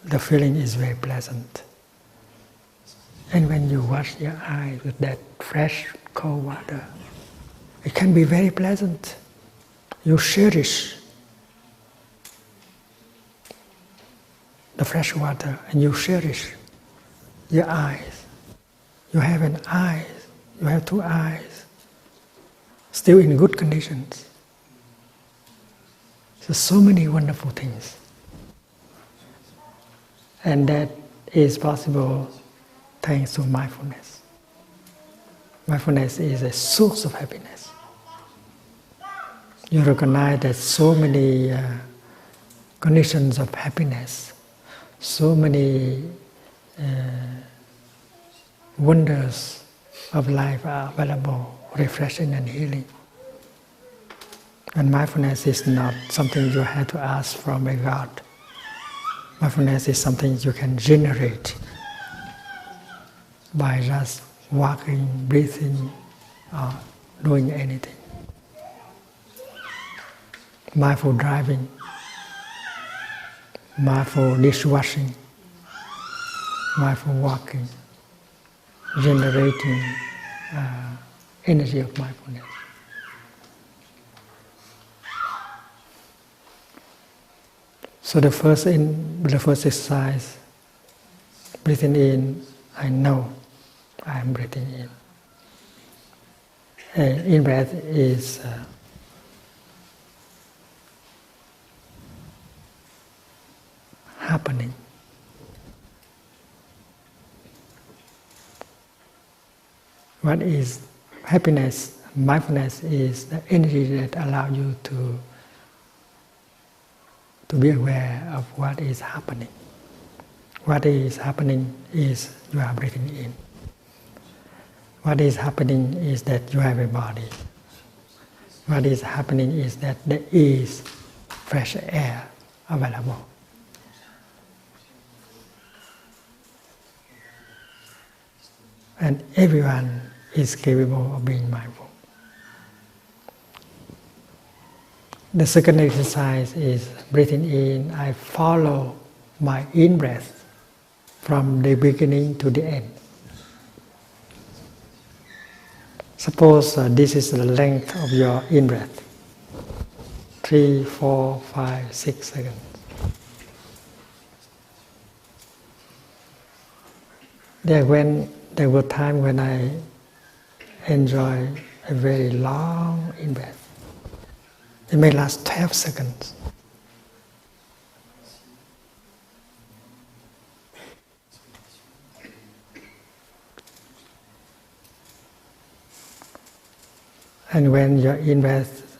The feeling is very pleasant. And when you wash your eyes with that fresh, cold water, it can be very pleasant. You cherish the fresh water and you cherish your eyes. You have an eye, you have two eyes, still in good conditions. So many wonderful things. And that is possible thanks to mindfulness. Mindfulness is a source of happiness. You recognize that so many conditions of happiness, so many wonders of life are available, refreshing and healing. And mindfulness is not something you have to ask from a God. Mindfulness is something you can generate by just walking, breathing, or doing anything. Mindful driving, mindful dishwashing, mindful walking, generating energy of mindfulness. So the first exercise, breathing in, I know I am breathing in. In-breath is happening. What is happiness? Mindfulness is the energy that allows you to be aware of what is happening. What is happening is you are breathing in. What is happening is that you have a body. What is happening is that there is fresh air available. And everyone is capable of being mindful. The second exercise is breathing in. I follow my in-breath from the beginning to the end. Suppose this is the length of your in-breath. 3, 4, 5, 6 seconds. There were times when I enjoy a very long in-breath. It may last 12 seconds. And when your in-breath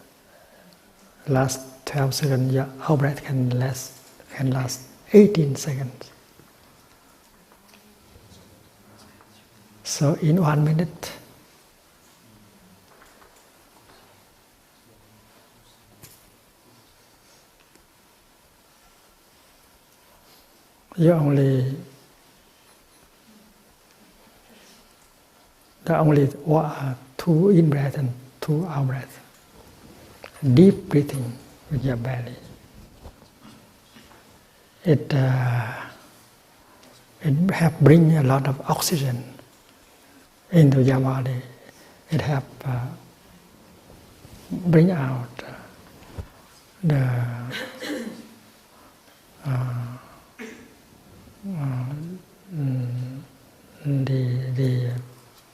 lasts 12 seconds, your out-breath can last 18 seconds. So in 1 minute, there are only 2 in-breath and 2 out-breath. Deep breathing with your belly. It helps bring a lot of oxygen into your body. It helps bring out the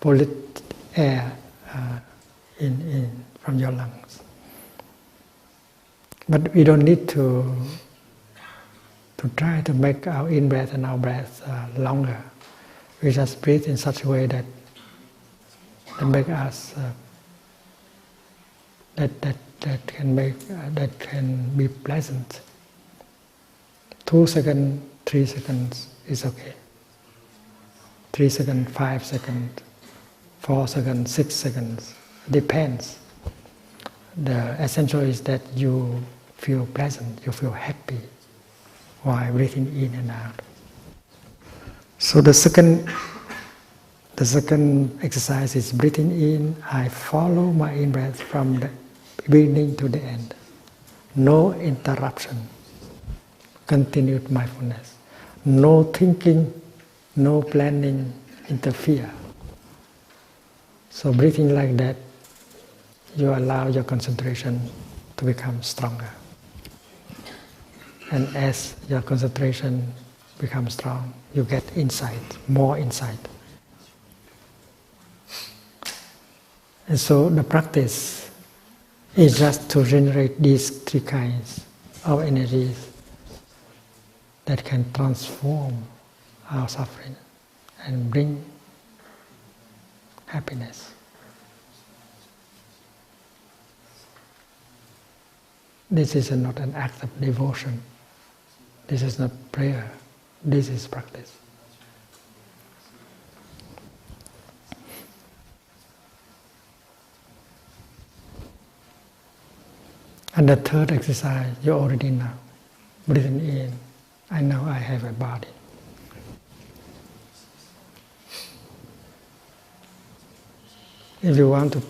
polluted air from your lungs. But we don't need to try to make our in-breath and out-breath longer. We just breathe in such a way that make us that can be pleasant. 2 seconds, 3 seconds is okay. 3 seconds, 5 seconds, 4 seconds, 6 seconds, depends. The essential is that you feel pleasant, you feel happy while breathing in and out. So the second exercise is breathing in. I follow my in-breath from the beginning to the end. No interruption. Continued mindfulness. No thinking, no planning interfere. So breathing like that, you allow your concentration to become stronger. And as your concentration becomes strong, you get insight, more insight. And so the practice is just to generate these 3 kinds of energies that can transform our suffering and bring happiness. This is not an act of devotion. This is not prayer. This is practice. And the third exercise, you already know. Breathing in, I know I have a body. If you want to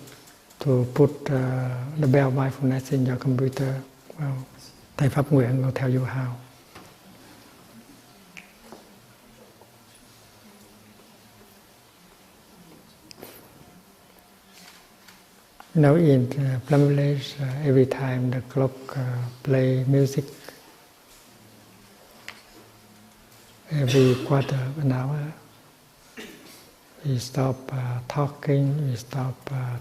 put the bell mindfulness in your computer, well, Thầy Pháp Nguyện will tell you how. You know, in Plum Village, every time the clock play music, every quarter of an hour, we stop talking, we stop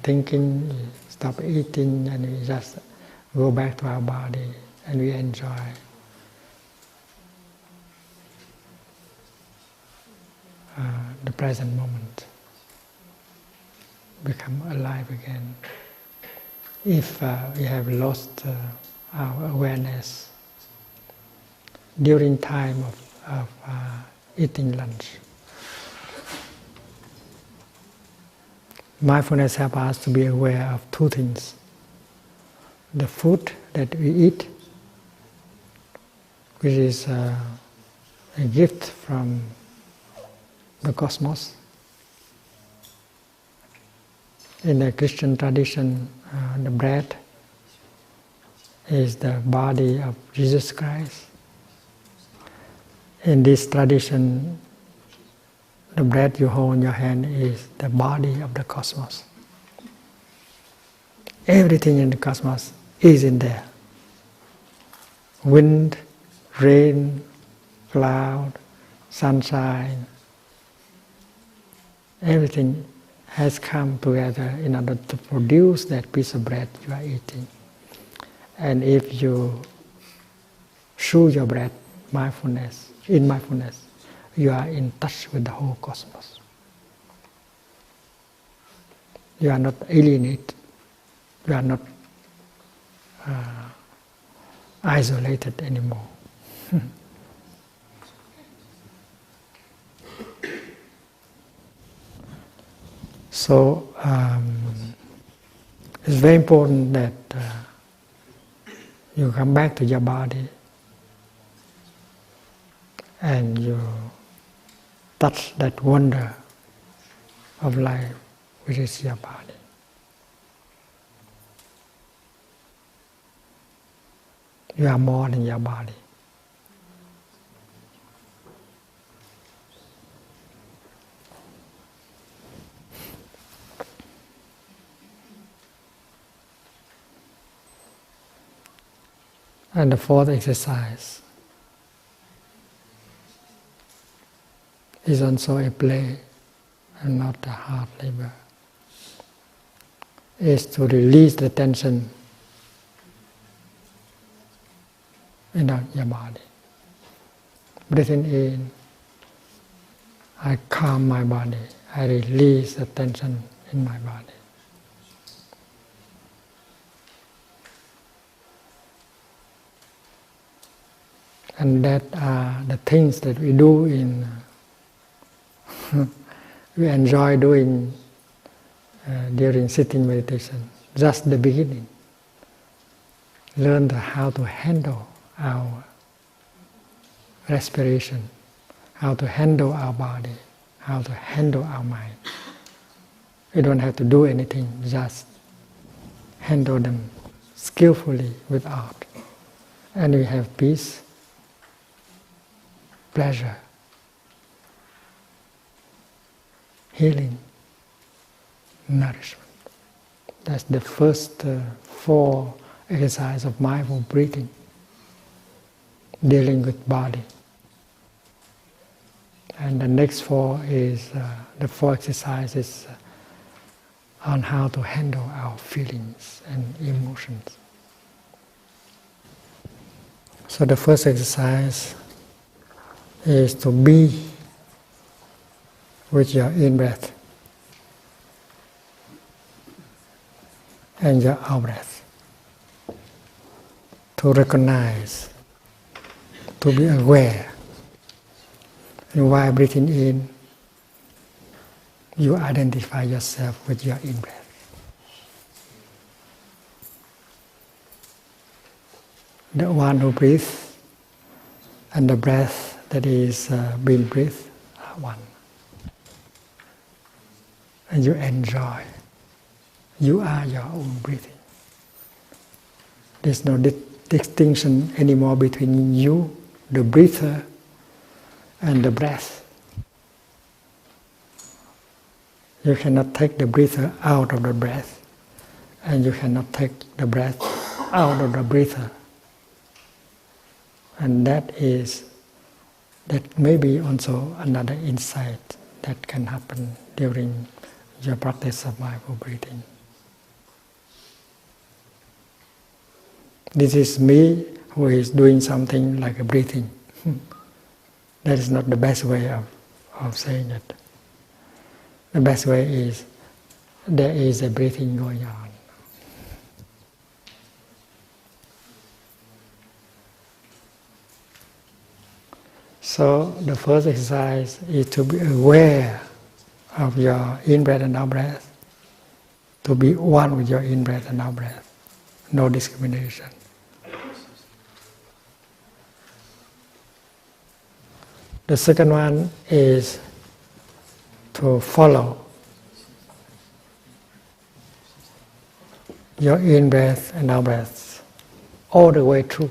thinking, we stop eating, and we just go back to our body and we enjoy. The present moment. Become alive again. If we have lost our awareness during time of eating lunch, mindfulness helps us to be aware of 2 things. The food that we eat, which is a gift from the cosmos. In the Christian tradition, the bread is the body of Jesus Christ. In this tradition, the bread you hold in your hand is the body of the cosmos. Everything in the cosmos is in there. Wind, rain, cloud, sunshine, everything has come together in order to produce that piece of bread you are eating. And if you chew your bread, mindfulness, you are in touch with the whole cosmos. You are not alienated. You are not isolated anymore. So it's very important that you come back to your body and you touch that wonder of life, which is your body. You are more than your body. And the fourth exercise is also a play and not a hard labor. Is to release the tension in your body. Breathing in, I calm my body. I release the tension in my body. And that are the things that we do in, we enjoy doing during sitting meditation. Just the beginning. Learn how to handle our respiration, how to handle our body, how to handle our mind. We don't have to do anything, just handle them skillfully with art. And we have peace, pleasure, healing, nourishment. That's the first 4 exercises of mindful breathing, dealing with body. And the next 4 is the 4 exercises on how to handle our feelings and emotions. So the first exercise is to be with your in-breath and your out-breath. To recognize, to be aware. And while breathing in, you identify yourself with your in-breath. The one who breathes and the breath that is being breathed are one. And you enjoy. You are your own breathing. There's no distinction anymore between you, the breather, and the breath. You cannot take the breather out of the breath, and you cannot take the breath out of the breather. And that may be also another insight that can happen during your practice of mindful breathing. This is me who is doing something like a breathing. That is not the best way of saying it. The best way is there is a breathing going on. So the first exercise is to be aware of your in-breath and out-breath, to be one with your in-breath and out-breath, no discrimination. The second one is to follow your in-breath and out-breath all the way through.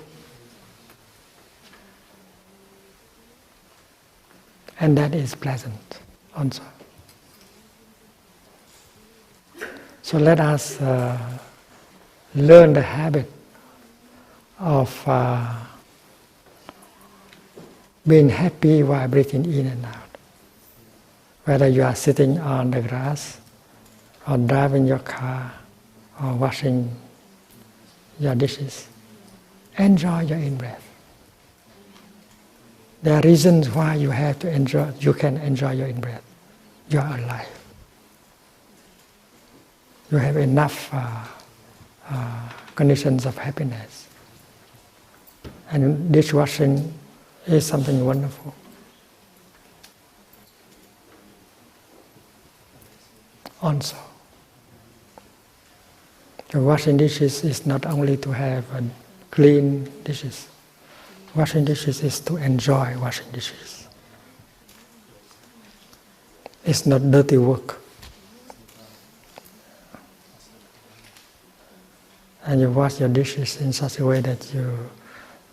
And that is pleasant also. So let us learn the habit of being happy while breathing in and out. Whether you are sitting on the grass, or driving your car, or washing your dishes, enjoy your in-breath. There are reasons why you can enjoy your in-breath. You are alive. You have enough conditions of happiness. And dishwashing is something wonderful. Also, the washing dishes is not only to have clean dishes. Washing dishes is to enjoy washing dishes. It's not dirty work. And you wash your dishes in such a way that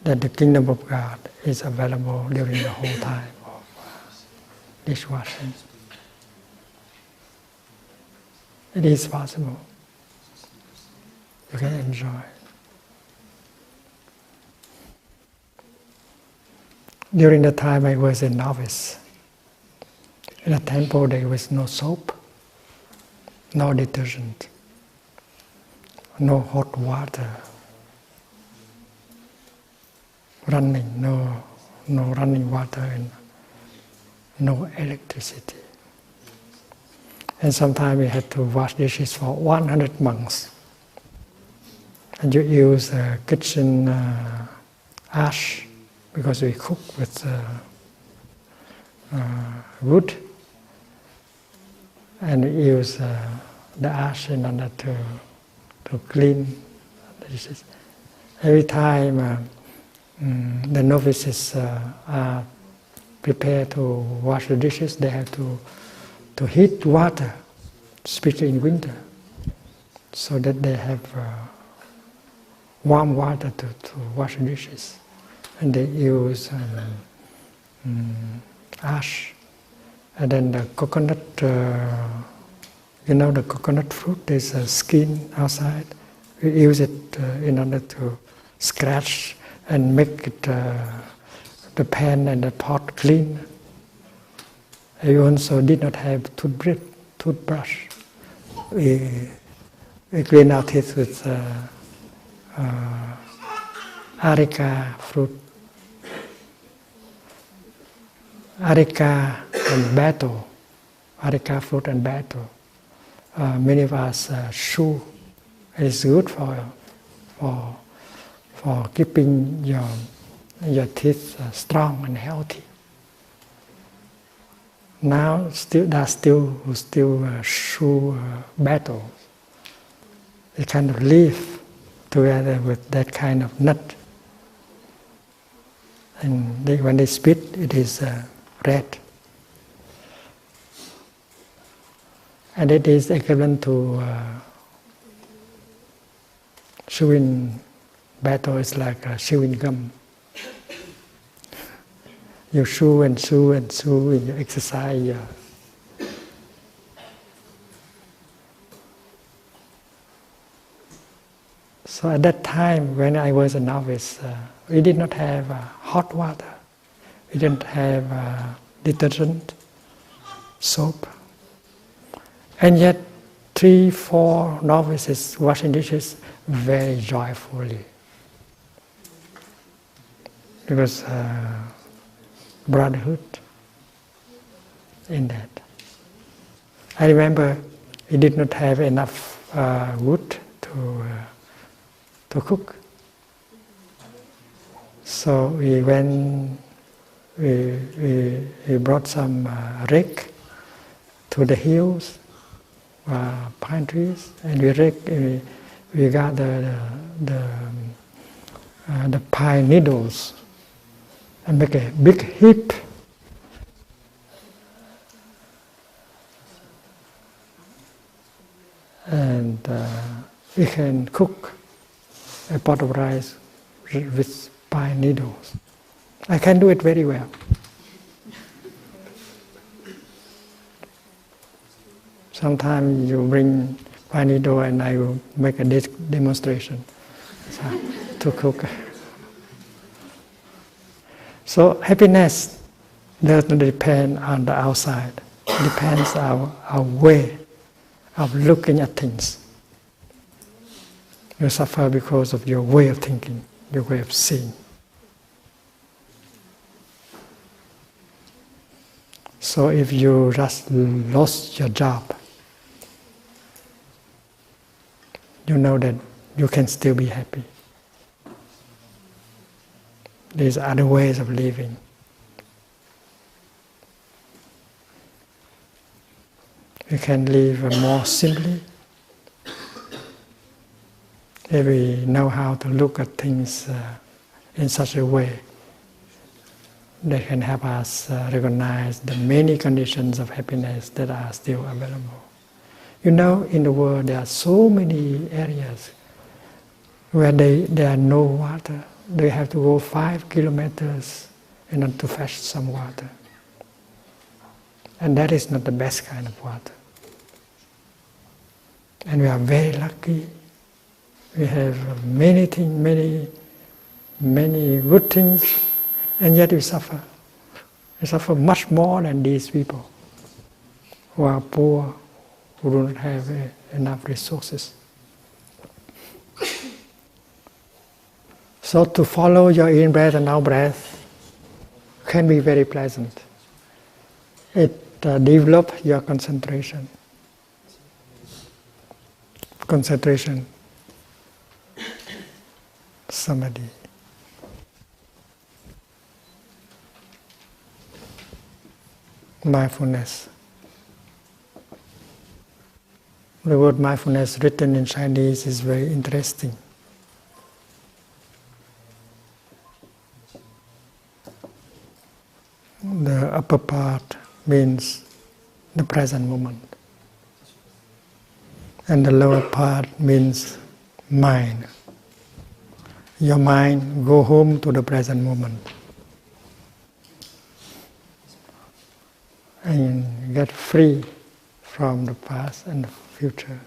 the kingdom of God is available during the whole time of dishwashing. It is possible. You can enjoy. During the time I was a novice, in a temple there was no soap, no detergent, no hot water running, no running water, and no electricity. And sometimes we had to wash dishes for 100 monks. And you use kitchen ash, because we cook with wood, and we use the ash in order to clean the dishes. Every time the novices are prepared to wash the dishes, they have to heat water, especially in winter, so that they have warm water to wash the dishes. And they use ash, and then the coconut, the coconut fruit, there's a skin outside. We use it in order to scratch and make it, the pan and the pot clean. We also did not have toothbrush. We clean our teeth with areca fruit. Areca and betel, areca fruit and betel. Many of us chew. It's good for keeping your teeth strong and healthy. Now there are still chew betel. They kind of leaf together with that kind of nut, and when they spit, it is red. And it is equivalent to chewing betel. Is like chewing gum. You chew and chew and chew in your exercise. So at that time, when I was a novice, we did not have hot water. We didn't have detergent, soap. And yet, 3-4 novices washing dishes very joyfully. There was brotherhood in that. I remember we did not have enough wood to cook. So we brought some rake to the hills, pine trees, and we gather the pine needles and make a big heap. And we can cook a pot of rice with pine needles. I can do it very well. Sometimes you bring pine needle and I will make a demonstration to cook. So happiness does not depend on the outside. It depends on our way of looking at things. You suffer because of your way of thinking, your way of seeing. So if you just lost your job, you know that you can still be happy. There's other ways of living. You can live more simply if we know how to look at things in such a way that can help us recognize the many conditions of happiness that are still available. You know, in the world there are so many areas where there are no water. They have to go 5 kilometers in order to fetch some water. And that is not the best kind of water. And we are very lucky. We have many things, many good things And yet we suffer. We suffer much more than these people who are poor, who do not have enough resources. So to follow your in-breath and out-breath can be very pleasant. It develops your concentration. Concentration, samadhi. Mindfulness. The word mindfulness written in Chinese is very interesting. The upper part means the present moment. And the lower part means mind. Your mind go home to the present moment. And get free from the past and the future,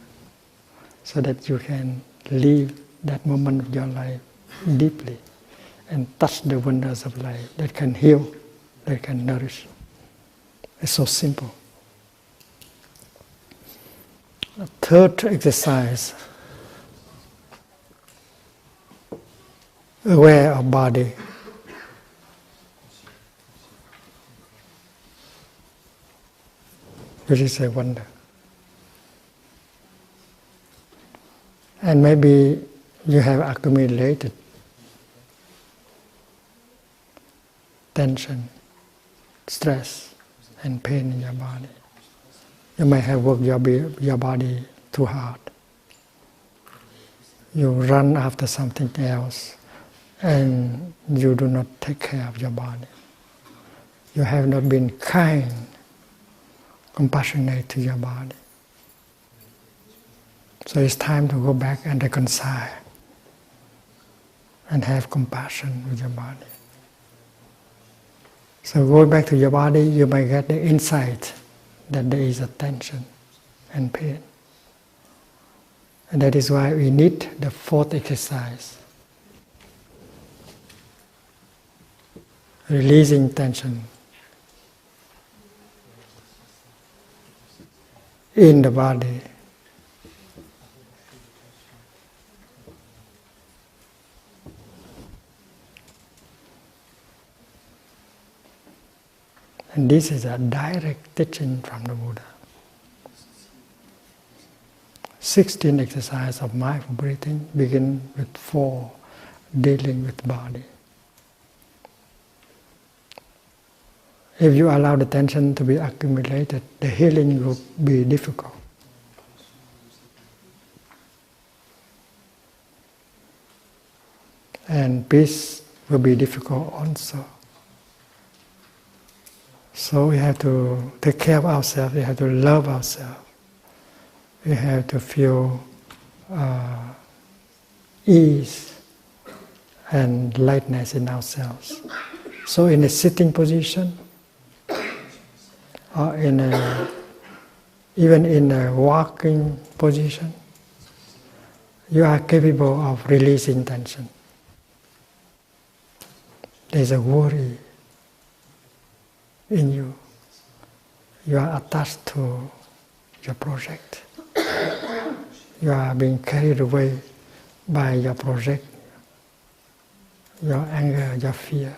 so that you can live that moment of your life deeply and touch the wonders of life that can heal, that can nourish. It's so simple. The third exercise, aware of body. Which is a wonder. And maybe you have accumulated tension, stress, and pain in your body. You may have worked your body too hard. You run after something else, and you do not take care of your body. You have not been kind, compassionate to your body. So it's time to go back and reconcile and have compassion with your body. So going back to your body, you may get the insight that there is a tension and pain. And that is why we need the fourth exercise. Releasing tension in the body. And this is a direct teaching from the Buddha. 16 exercises of mindful breathing begin with 4 dealing with body. If you allow the tension to be accumulated, the healing will be difficult. And peace will be difficult also. So we have to take care of ourselves, we have to love ourselves. We have to feel ease and lightness in ourselves. So in a sitting position, or even in a walking position, you are capable of releasing tension. There's a worry in you. You are attached to your project. You are being carried away by your project, your anger, your fear.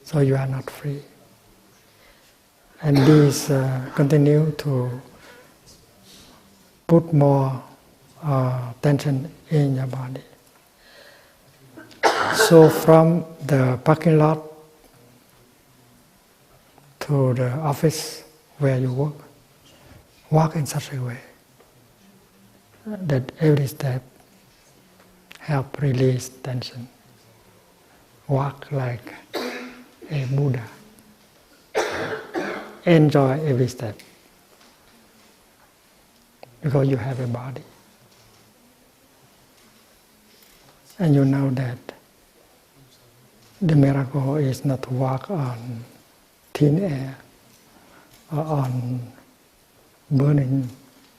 So you are not free. And these continue to put more tension in your body. So from the parking lot to the office where you work, walk in such a way that every step help release tension. Walk like a Buddha. Enjoy every step because you have a body. And you know that the miracle is not to walk on thin air or on burning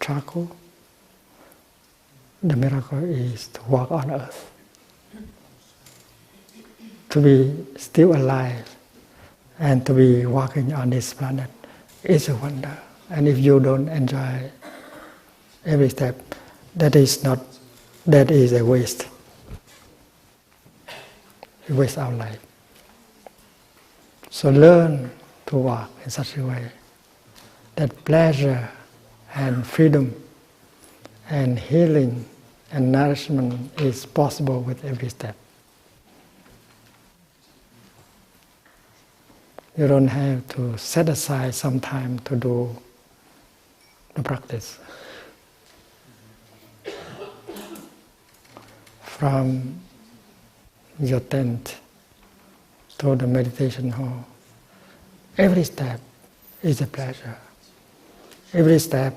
charcoal. The miracle is to walk on earth. to be still alive and to be walking on this planet is a wonder. And if you don't enjoy every step, that is a waste. We waste our life. So learn to walk in such a way that pleasure and freedom and healing and nourishment is possible with every step. You don't have to set aside some time to do the practice. From your tent to the meditation hall, every step is a pleasure. Every step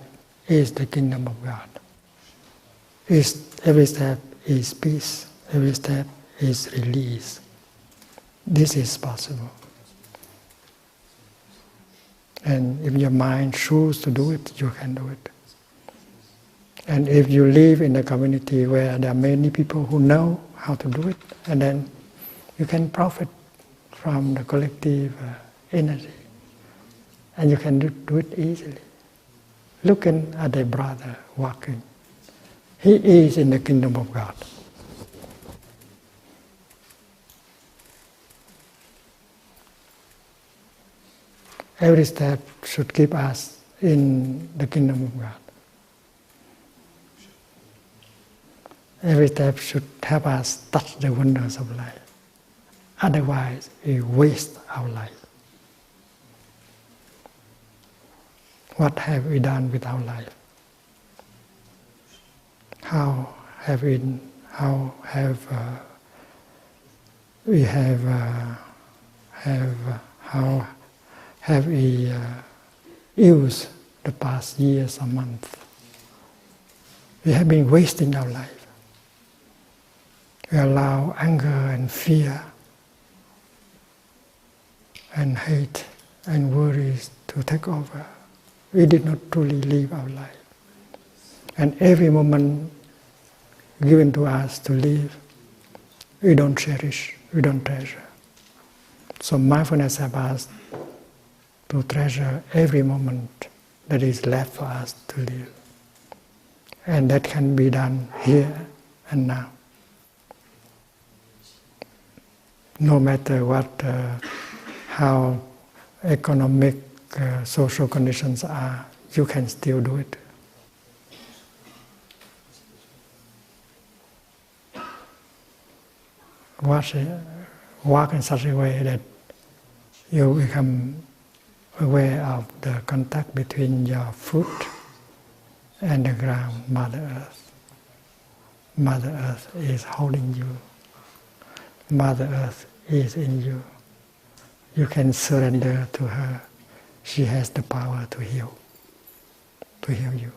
is the kingdom of God. Every step is peace. Every step is release. This is possible. And if your mind chooses to do it, you can do it. And if you live in a community where there are many people who know how to do it, and then you can profit from the collective energy. And you can do it easily. Looking at a brother walking, he is in the kingdom of God. Every step should keep us in the kingdom of God. Every step should help us touch the wonders of life. Otherwise, we waste our life. What have we done with our life? How have we used the past years or months? We have been wasting our life. We allow anger and fear and hate and worries to take over. We did not truly live our life. And every moment given to us to live, we don't cherish, we don't treasure. So mindfulness helps us to treasure every moment that is left for us to live. And that can be done here and now. No matter how economic, social conditions are, you can still do it. Walk in such a way that you become aware of the contact between your foot and the ground, Mother Earth. Mother Earth is holding you. Mother Earth is in you. You can surrender to her. She has the power to heal you.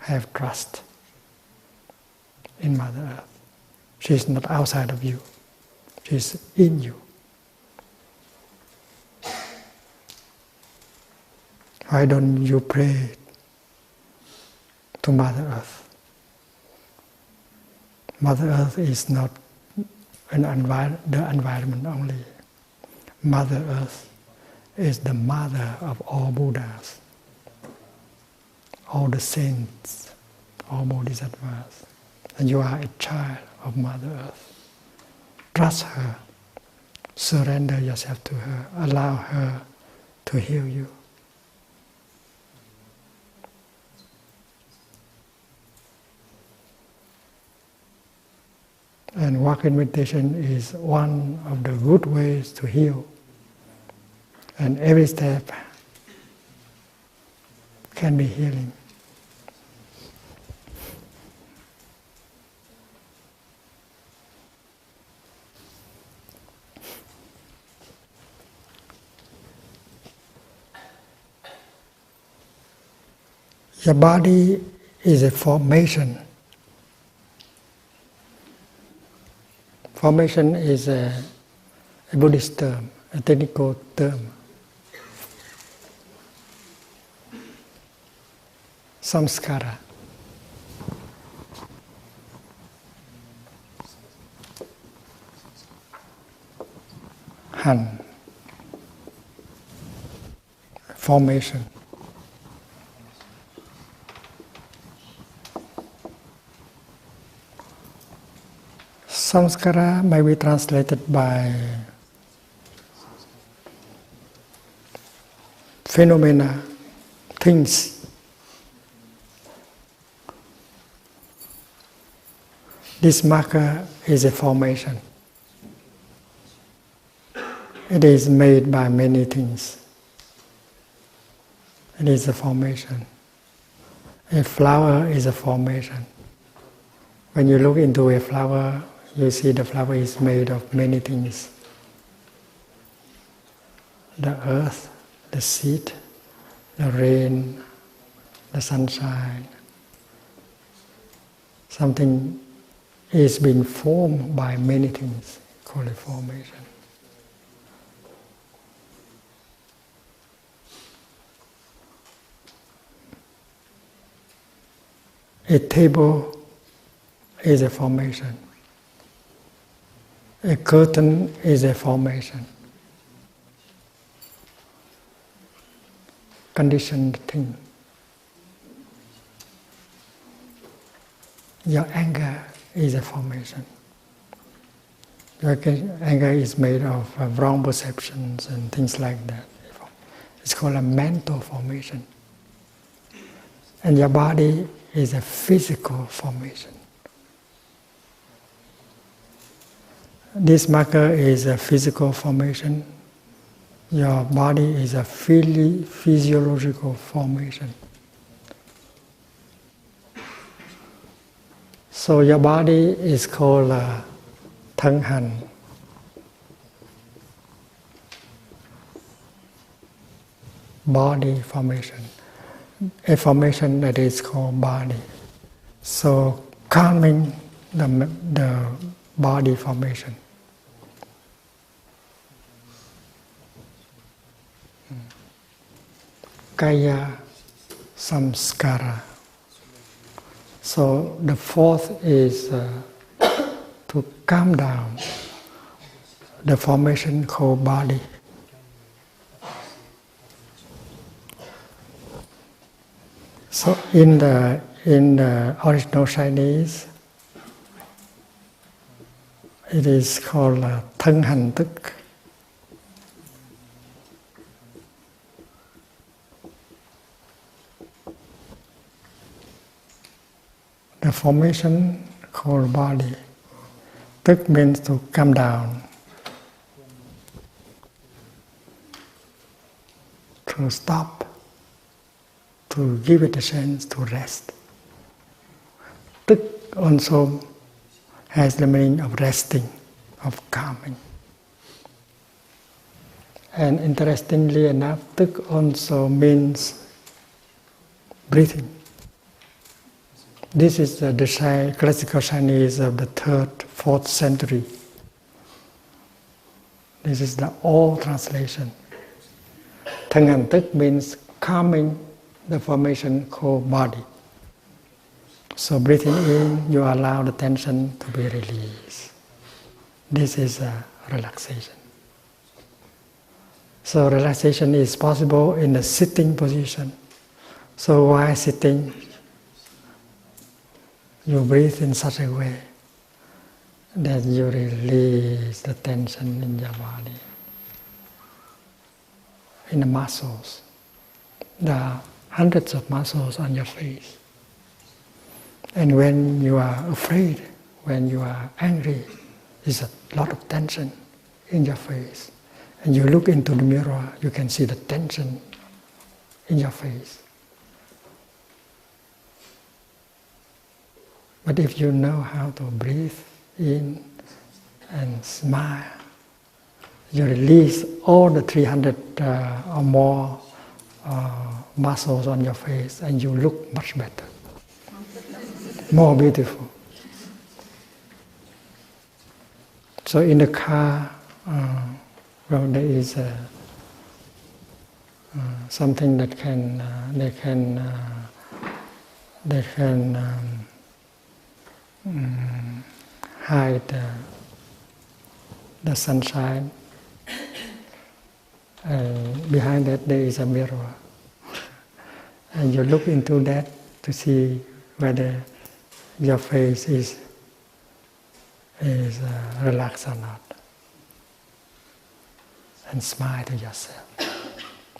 Have trust in Mother Earth. She is not outside of you. She is in you. Why don't you pray to Mother Earth? Mother Earth is not the environment only. Mother Earth is the mother of all Buddhas, all the saints, all Bodhisattvas. And you are a child of Mother Earth. Trust her. Surrender yourself to her. Allow her to heal you. And walking meditation is one of the good ways to heal. And every step can be healing. Your body is a formation. Formation is a Buddhist term, a technical term. Samskara. Han formation. Samskara may be translated by phenomena, things. This marker is a formation. It is made by many things. It is a formation. A flower is a formation. When you look into a flower, you see the flower is made of many things. The earth, the seed, the rain, the sunshine. Something is being formed by many things, called a formation. A table is a formation. A curtain is a formation. Conditioned thing. Your anger is a formation. Your anger is made of wrong perceptions and things like that. It's called a mental formation. And your body is a physical formation. This marker is a physical formation. Your body is a physiological formation. So your body is called Thân Hành. Body formation. A formation that is called body. So calming the body formation. Kaya samskara. So the fourth is to calm down the formation called body. So in the original Chinese, it is called Thân Hành Tức. The formation called body. Tức means to come down, to stop, to give it a chance to rest. Tức also has the meaning of resting, of calming. And interestingly enough, Tức also means breathing. This is the classical Chinese of the 3rd, 4th century. This is the old translation. Thân Hành Tức means calming the formation called body. So breathing in, you allow the tension to be released. This is a relaxation. So relaxation is possible in the sitting position. So while sitting, you breathe in such a way that you release the tension in your body, in the muscles. There are hundreds of muscles on your face. And when you are afraid, when you are angry, there's a lot of tension in your face. And you look into the mirror, you can see the tension in your face. But if you know how to breathe in and smile, you release all the 300 or more muscles on your face and you look much better, more beautiful. So in the car, there is something that they can hide the sunshine And behind that there is a mirror. And you look into that to see whether your face is relaxed or not. And smile to yourself.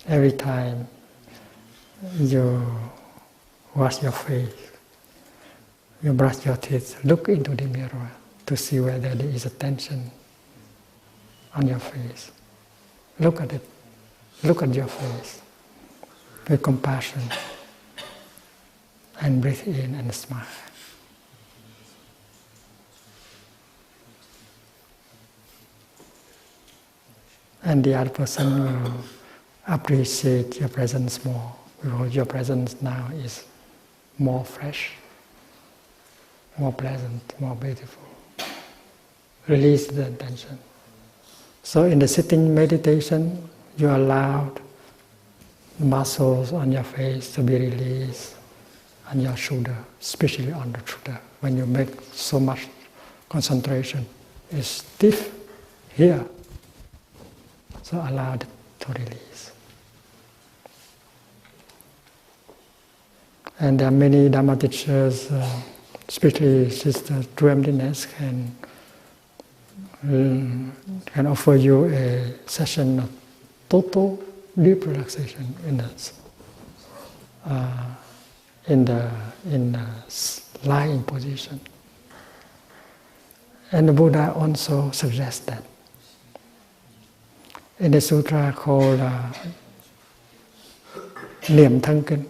Every time you wash your face, you brush your teeth, look into the mirror to see whether there is a tension on your face. Look at it. Look at your face with compassion and breathe in and smile. And the other person will appreciate your presence more, because your presence now is more fresh, more pleasant, more beautiful. Release the tension. So in the sitting meditation, you allow the muscles on your face to be released, on your shoulder, especially on the shoulder. When you make so much concentration, it's stiff here. So allow it to release. And there are many Dharma teachers, especially Sister True Emptiness, can offer you a session of total deep relaxation in the lying position. And the Buddha also suggests that. In the sutra called Niệm Thân Kinh,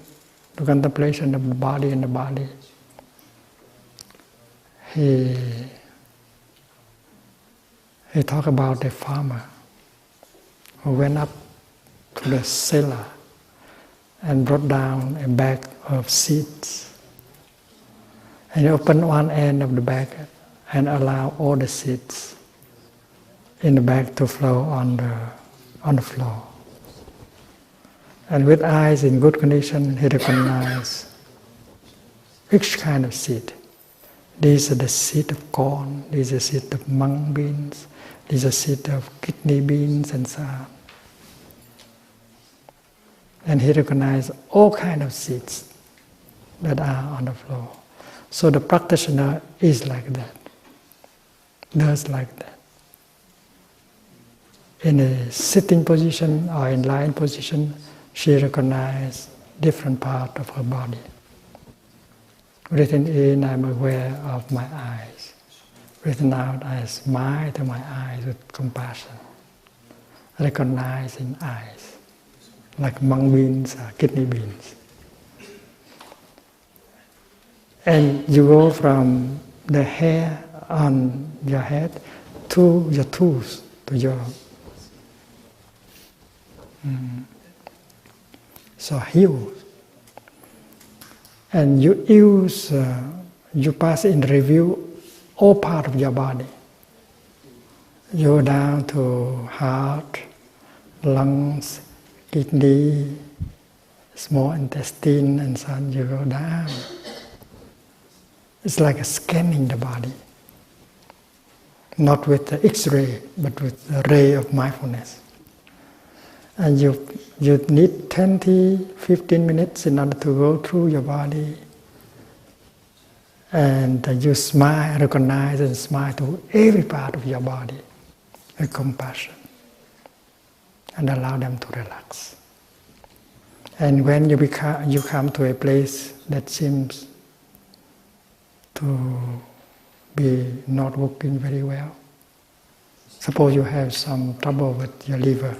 the contemplation of the body and the body, he talked about a farmer who went up to the cellar and brought down a bag of seeds. And he opened one end of the bag and allowed all the seeds in the bag to flow on the floor. And with eyes in good condition, he recognized each kind of seed. These are the seed of corn, these are seed of mung beans, these are seed of kidney beans, and so on. And he recognized all kinds of seeds that are on the floor. So the practitioner is like that, does like that. In a sitting position or in lying position, she recognizes different parts of her body. Breathing in, I'm aware of my eyes. Breathing out, I smile to my eyes with compassion, recognizing eyes, like mung beans or kidney beans. And you go from the hair on your head to your toes, to your so heels. And you pass in review all part of your body. You go down to heart, lungs, kidney, small intestine, and so on. You go down. It's like scanning the body. Not with the X-ray, but with the ray of mindfulness. And you need 15 minutes in order to go through your body. And you smile, recognize and smile to every part of your body with compassion. And allow them to relax. And when you come to a place that seems to be not working very well, suppose you have some trouble with your liver,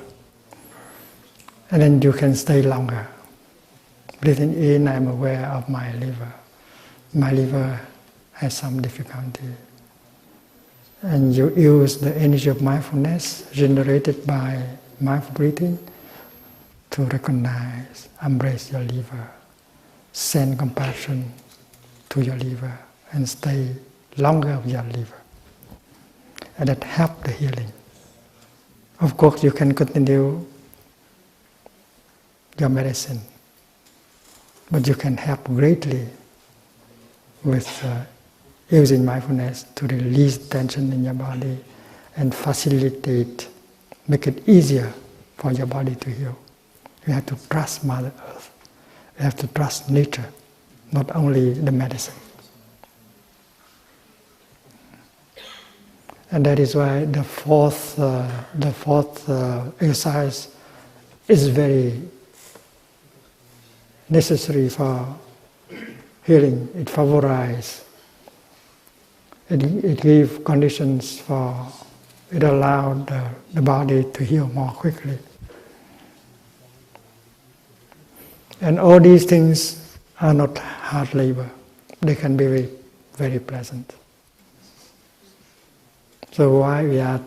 and then you can stay longer. Breathing in, I'm aware of my liver. My liver has some difficulty. And you use the energy of mindfulness generated by mindful breathing to recognize, embrace your liver, send compassion to your liver, and stay longer with your liver. And that helps the healing. Of course, you can continue your medicine, but you can help greatly with using mindfulness to release tension in your body and facilitate, make it easier for your body to heal. You have to trust Mother Earth. You have to trust nature, not only the medicine. And that is why the fourth exercise is very necessary for healing. It favorizes. It gives conditions for. It allows the body to heal more quickly. And all these things are not hard labor. They can be very, very pleasant. So why we are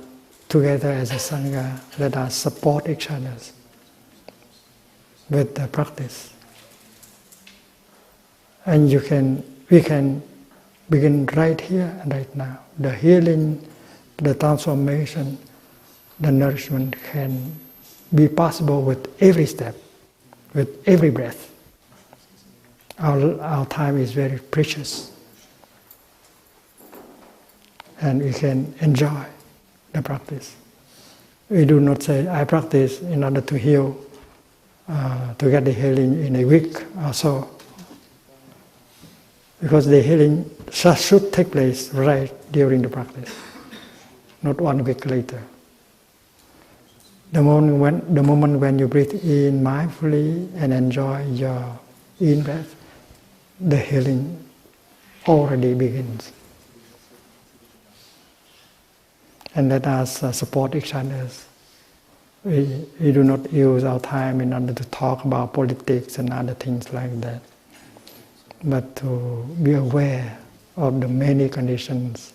together as a Sangha, let us support each other with the practice. And we can begin right here and right now. The healing, the transformation, the nourishment can be possible with every step, with every breath. Our time is very precious. And we can enjoy the practice. We do not say, I practice in order to heal, to get the healing in a week or so. Because the healing should take place right during the practice, not 1 week later. The moment when you breathe in mindfully and enjoy your in-breath, the healing already begins. And let us support each other. We do not use our time in order to talk about politics and other things like that, but to be aware of the many conditions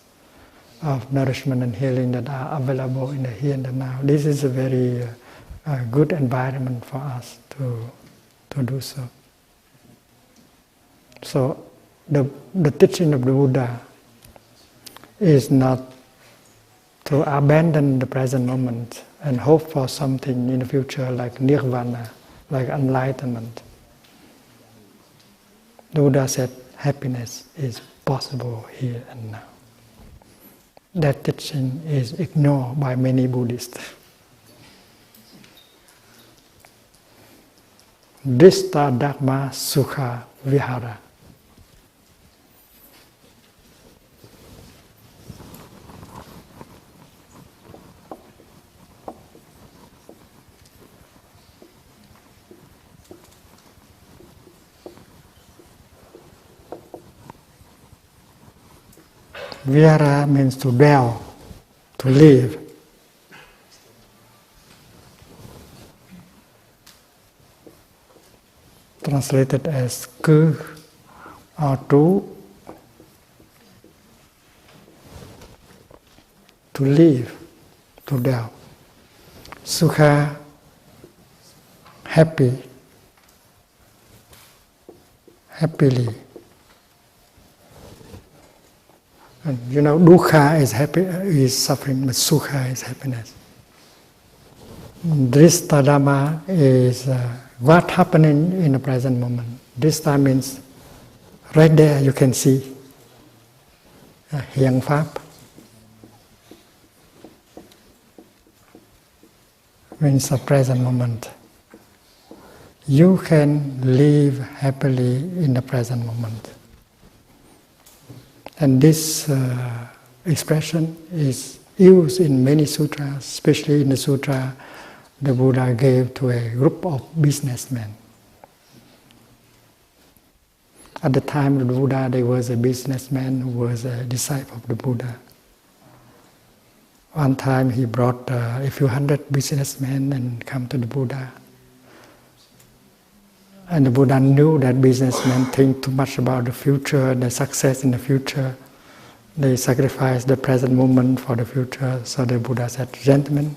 of nourishment and healing that are available in the here and the now. This is a very good environment for us to do so. So the teaching of the Buddha is not to abandon the present moment and hope for something in the future like nirvana, like enlightenment. The Buddha said happiness is possible here and now. That teaching is ignored by many Buddhists. Drista Dharma Sukha Vihara. Vihara means to dwell, to live. Translated as cư or trú, to live, to dwell. Sukha, happy, happily. And dukkha is happy, is suffering, but sukha is happiness. Drista Dhamma is what happening in the present moment. Drista means right there you can see. Hiện Pháp means the present moment. You can live happily in the present moment. And this expression is used in many sutras, especially in the sutra the Buddha gave to a group of businessmen. At the time of the Buddha, there was a businessman who was a disciple of the Buddha. One time he brought a few hundred businessmen and come to the Buddha. And the Buddha knew that businessmen think too much about the future, the success in the future. They sacrifice the present moment for the future. So the Buddha said, gentlemen,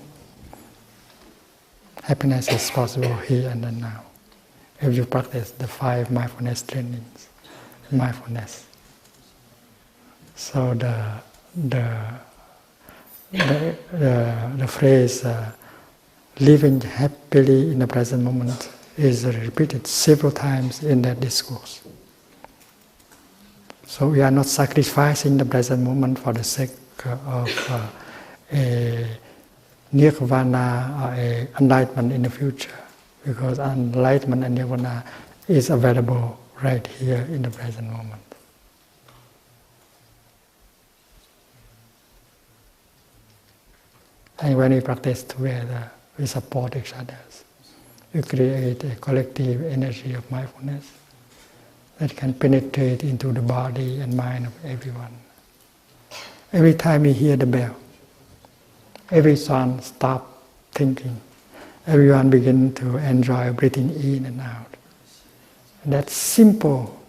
happiness is possible here and now. If you practice the 5 mindfulness trainings, mindfulness. So the phrase living happily in the present moment is repeated several times in that discourse. So we are not sacrificing the present moment for the sake of a nirvana or enlightenment in the future, because enlightenment and nirvana is available right here in the present moment. And when we practice together, we support each other. We create a collective energy of mindfulness that can penetrate into the body and mind of everyone. Every time we hear the bell, every sound stop thinking. Everyone begin to enjoy breathing in and out. And that simple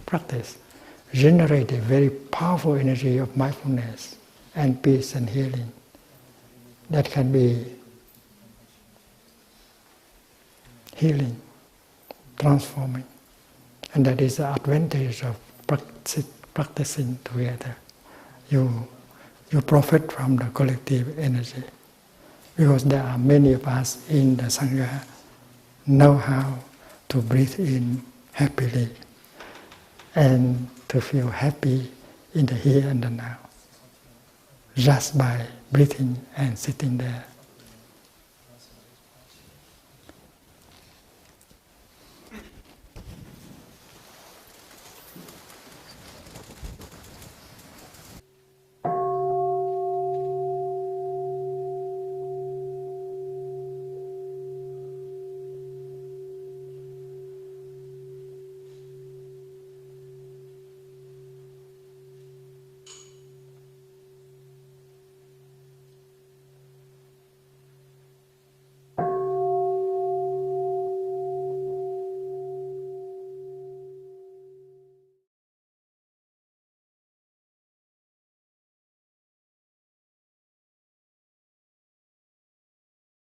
practice generates a very powerful energy of mindfulness and peace and healing that can be healing, transforming. And that is the advantage of practicing together. You profit from the collective energy, because there are many of us in the Sangha know how to breathe in happily and to feel happy in the here and the now, just by breathing and sitting there